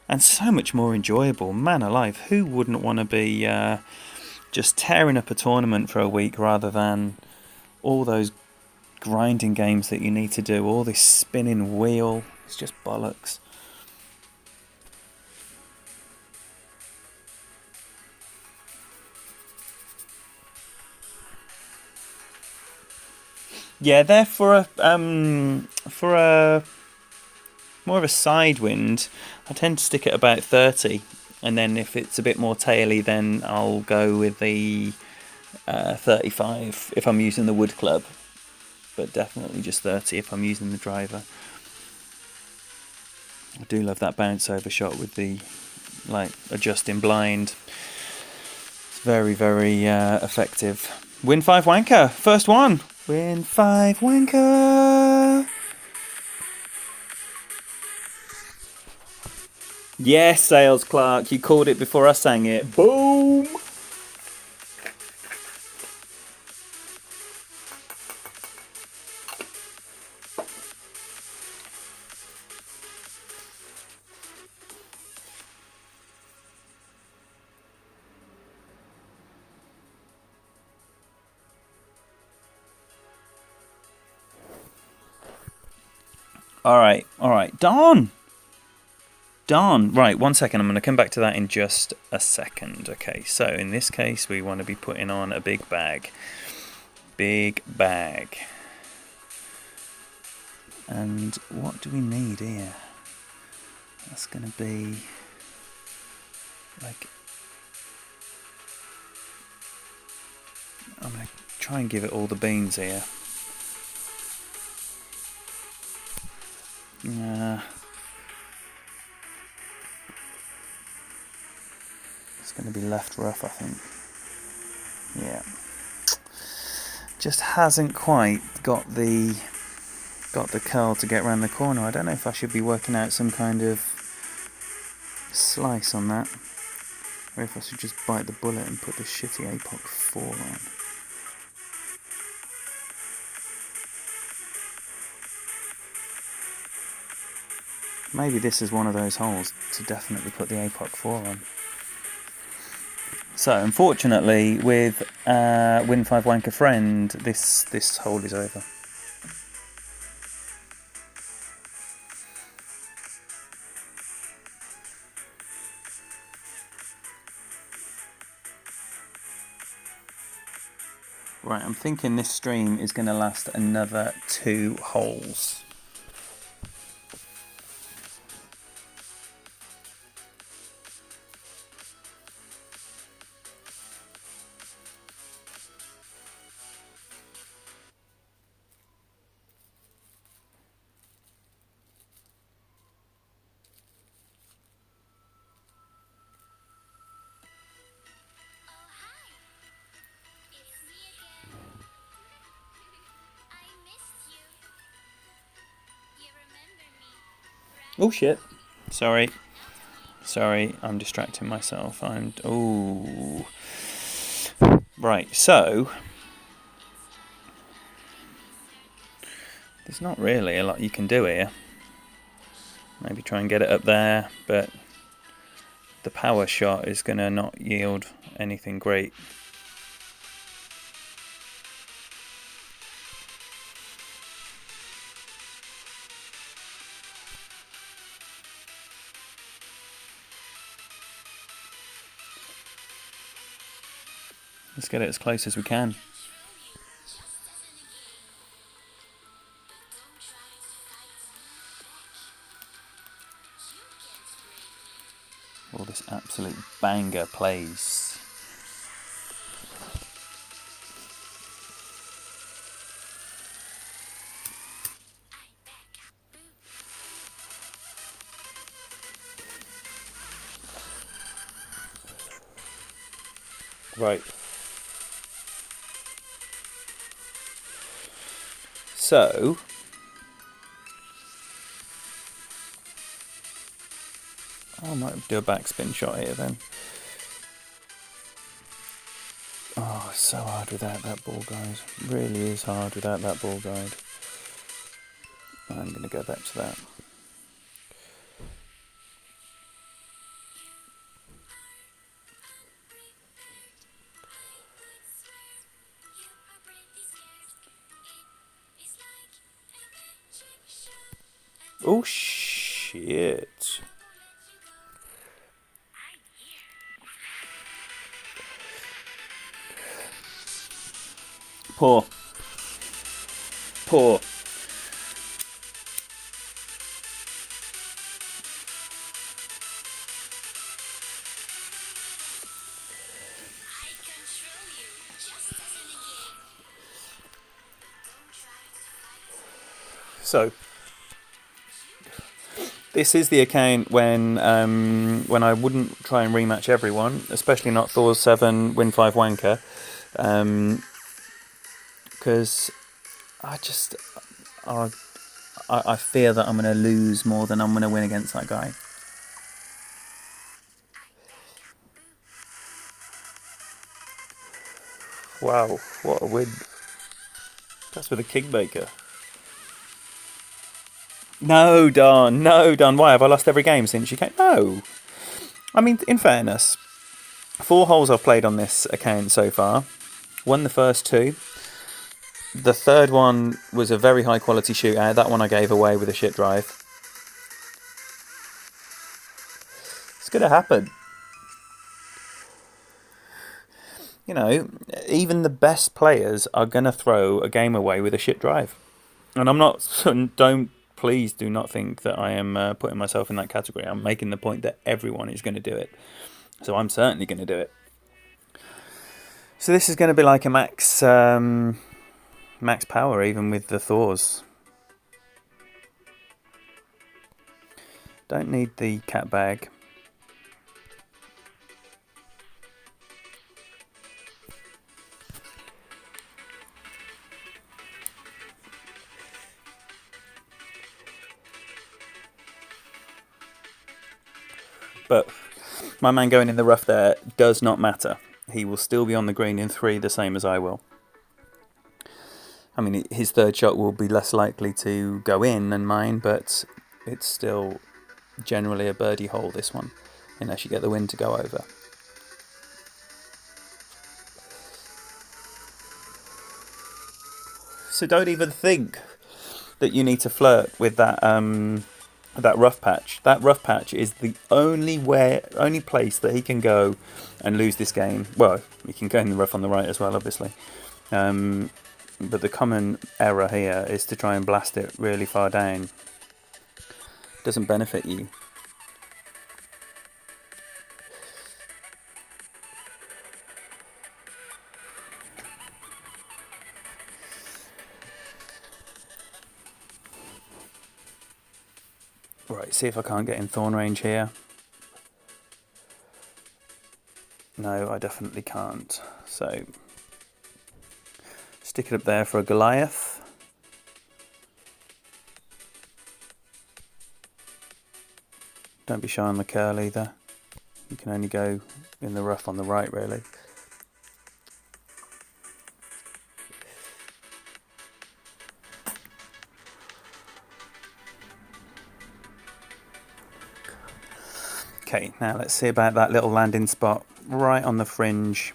S1: And so much more enjoyable. Man alive, who wouldn't want to be just tearing up a tournament for a week rather than all those grinding games that you need to do, all this spinning wheel. It's just bollocks. Yeah, they're for a more of a side wind. I tend to stick at about 30, and then if it's a bit more taily, then I'll go with the 35 if I'm using the wood club, but definitely just 30 if I'm using the driver. I do love that bounce over shot with the adjusting blind. It's very, very effective. Win 5 wanker, first one. Win 5 wanker. Yes, Sales Clark, you called it before I sang it. Boom! Alright. Darn. Right, 1 second. I'm going to come back to that in just a second. Okay, so in this case, we want to be putting on a big bag. Big bag. And what do we need here? That's going to be like... I'm going to try and give it all the beans here. It's going to be left rough, I think. Yeah. Just hasn't quite got the curl to get around the corner. I don't know if I should be working out some kind of slice on that. Or if I should just bite the bullet and put the shitty APOC 4 on. Maybe this is one of those holes to definitely put the APOC 4 on. So, unfortunately, with Win 5 Wanker Friend, this hole is over. Right, I'm thinking this stream is going to last another 2 holes. Oh shit. Sorry, I'm distracting myself. Oh. Right, so there's not really a lot you can do here. Maybe try and get it up there, but the power shot is going to not yield anything great. Let's get it as close as we can. Oh, this absolute banger plays. Right. So, I might do a backspin shot here then. Oh, it's so hard without that ball guide. Really is hard without that ball guide. I'm going to go back to that. Oh shit. Poor. So, this is the account when I wouldn't try and rematch everyone, especially not Thor's 7 Win 5 Wanker, because I fear that I'm going to lose more than I'm going to win against that guy. Wow, what a win. That's with a Kingmaker. No, Don. Why, have I lost every game since you came? No. I mean, in fairness, 4 holes I've played on this account so far. Won the first 2. The third one was a very high quality shootout. That one I gave away with a shit drive. It's going to happen. You know, even the best players are going to throw a game away with a shit drive. And I'm not, please do not think that I am putting myself in that category. I'm making the point that everyone is going to do it. So I'm certainly going to do it. So this is going to be like a max power, even with the Thors. Don't need the cat bag. But My man going in the rough there does not matter. He will still be on the green in 3, the same as I will. I mean, his third shot will be less likely to go in than mine, but it's still generally a birdie hole, this one, unless you get the wind to go over. So don't even think that you need to flirt with that rough patch. That rough patch is the only place that he can go and lose this game. Well, he can go in the rough on the right as well, obviously. But the common error here is to try and blast it really far down. Doesn't benefit you. Right, see if I can't get in thorn range here. No, I definitely can't. So, stick it up there for a Goliath. Don't be shy on the curl either. You can only go in the rough on the right, really. Okay, now let's see about that little landing spot right on the fringe.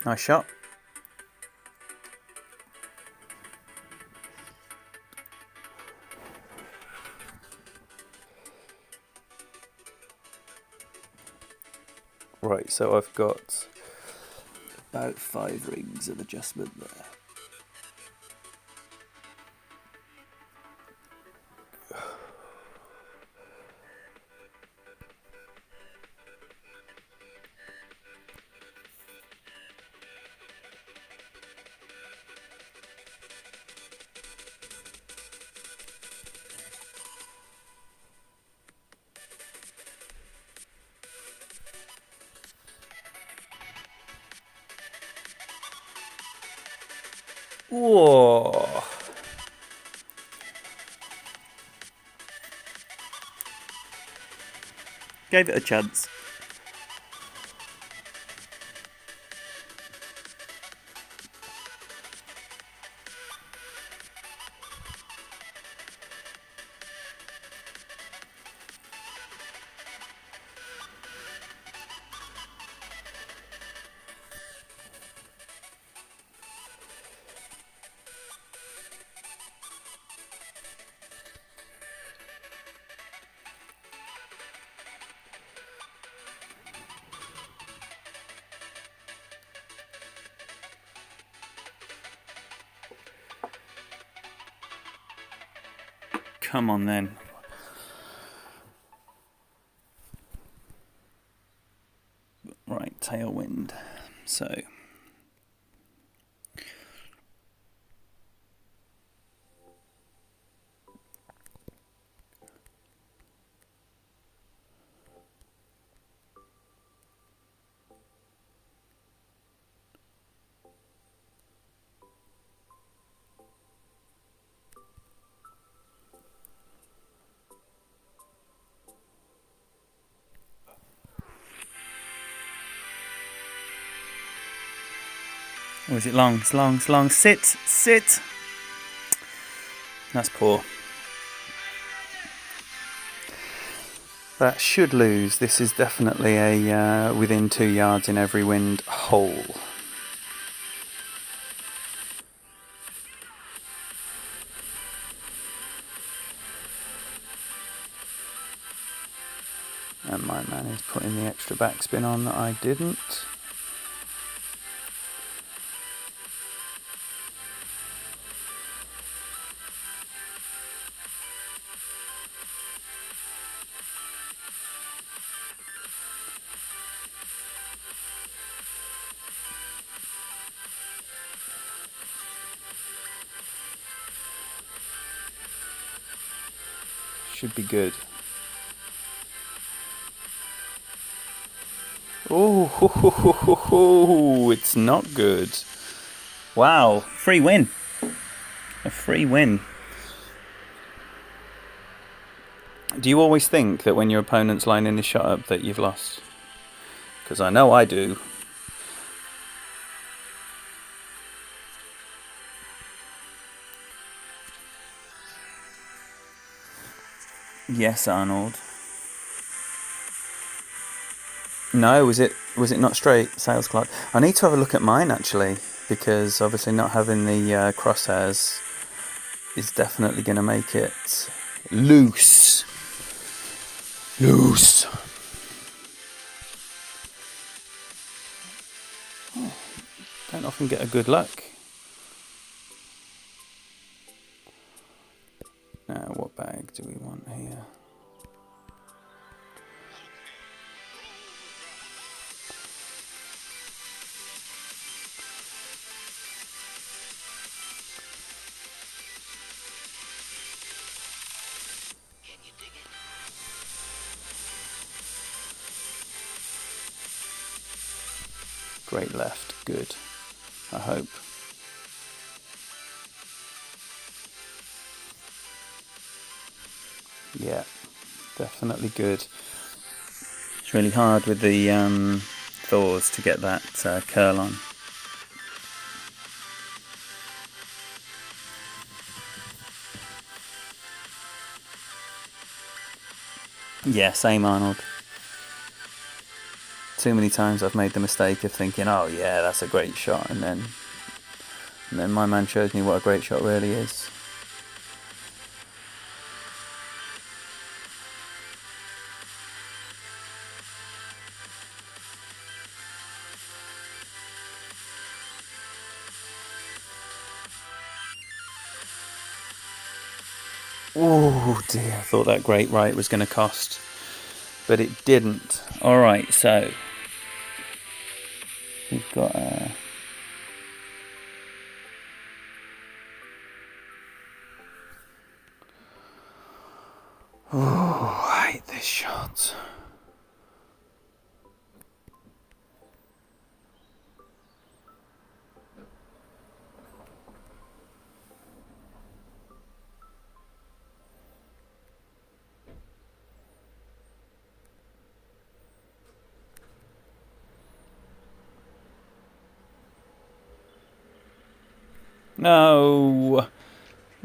S1: Nice shot. Right, so I've got about 5 rings of adjustment there. Whoa! Gave it a chance. Come on then. Right, tailwind. So oh, is it long? It's long, it's long. Sit, sit. That's poor. That should lose. This is definitely a within 2 yards in every wind hole. And my man is putting the extra backspin on that I didn't. Should be good. Oh, it's not good. Wow, free win. A free win. Do you always think that when your opponent's lining his shot up that you've lost? Because I know I do. Yes, Arnold. No, was it not straight, Sales Clock? I need to have a look at mine actually, because obviously not having the crosshairs is definitely going to make it loose. Loose. Oh, don't often get a good luck. Now, what bag do we want here? Great left, good. I hope. Yeah, definitely good. It's really hard with the Thors to get that curl on. Yeah, same Arnold. Too many times I've made the mistake of thinking, oh yeah, that's a great shot, and then my man shows me what a great shot really is. Oh dear, I thought that great right was going to cost, but it didn't. Alright, so we've got oh, I hate this shot.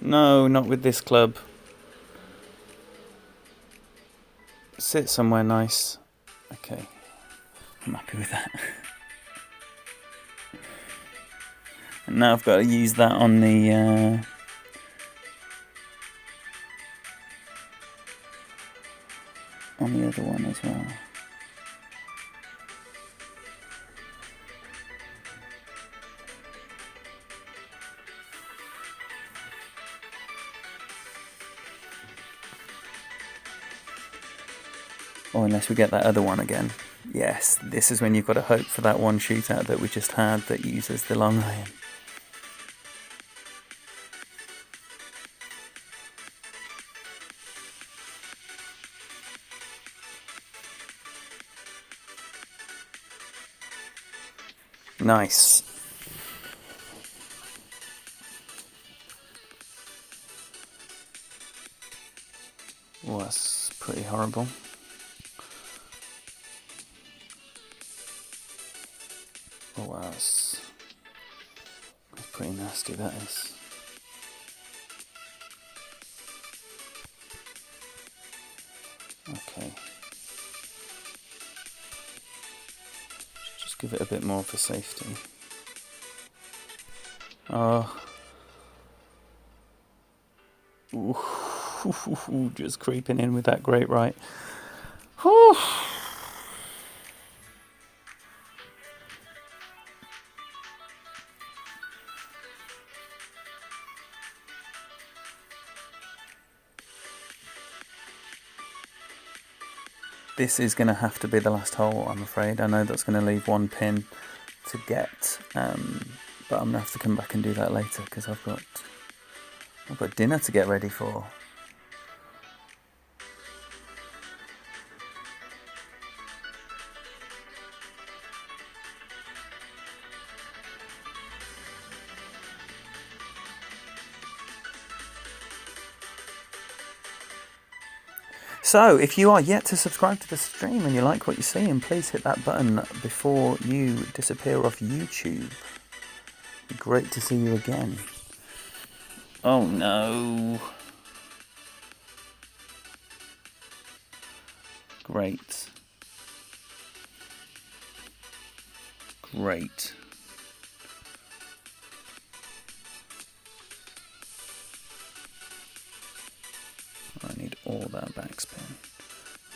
S1: No, not with this club. Sit somewhere nice. Okay, I'm happy with that. And now I've got to use that on the other one as well. Or unless we get that other one again. Yes, this is when you've got to hope for that one shootout that we just had that uses the long iron. Nice. Well, that's pretty horrible. Oh wow, that's pretty nasty, that is. Okay. Just give it a bit more for safety. Oh. Ooh, just creeping in with that great right. Whew. This is going to have to be the last hole, I'm afraid. I know that's going to leave one pin to get, but I'm going to have to come back and do that later because I've got dinner to get ready for. So, if you are yet to subscribe to the stream and you like what you're seeing, please hit that button before you disappear off YouTube. It'd be great to see you again. Oh no. Great. Great. I need all that backspin.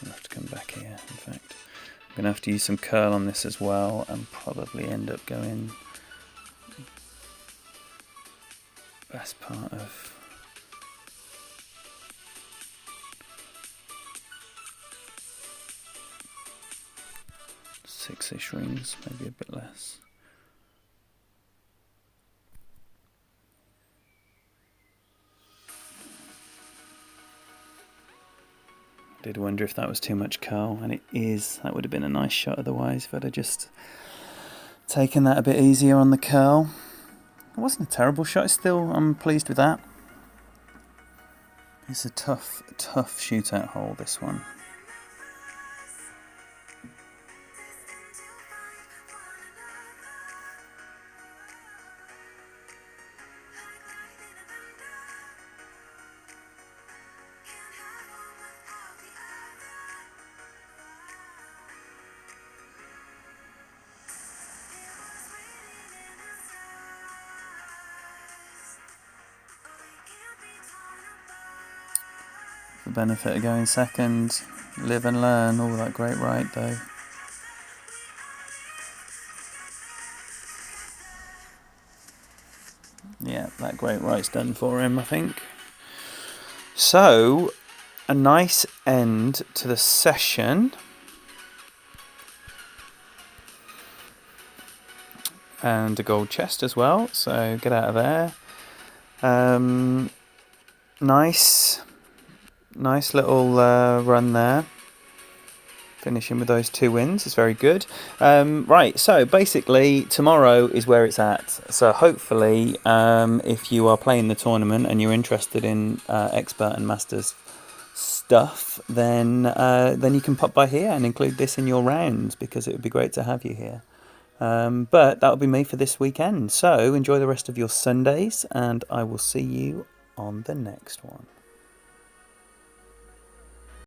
S1: I'll have to come back here, in fact. I'm going to have to use some curl on this as well and probably end up going best part of six-ish rings, maybe a bit less. I did wonder if that was too much curl, and it is. That would have been a nice shot otherwise if I'd have just taken that a bit easier on the curl. It wasn't a terrible shot, still I'm pleased with that. It's a tough shootout hole, this one. The benefit of going second, live and learn, all that great right though. Yeah, that great right's done for him, I think. So, a nice end to the session. And a gold chest as well, so get out of there. Nice little run there. Finishing with those 2 wins is very good. Right, so basically tomorrow is where it's at. So hopefully, if you are playing the tournament and you're interested in expert and masters stuff, then you can pop by here and include this in your rounds because it would be great to have you here. But that'll be me for this weekend. So enjoy the rest of your Sundays, and I will see you on the next one.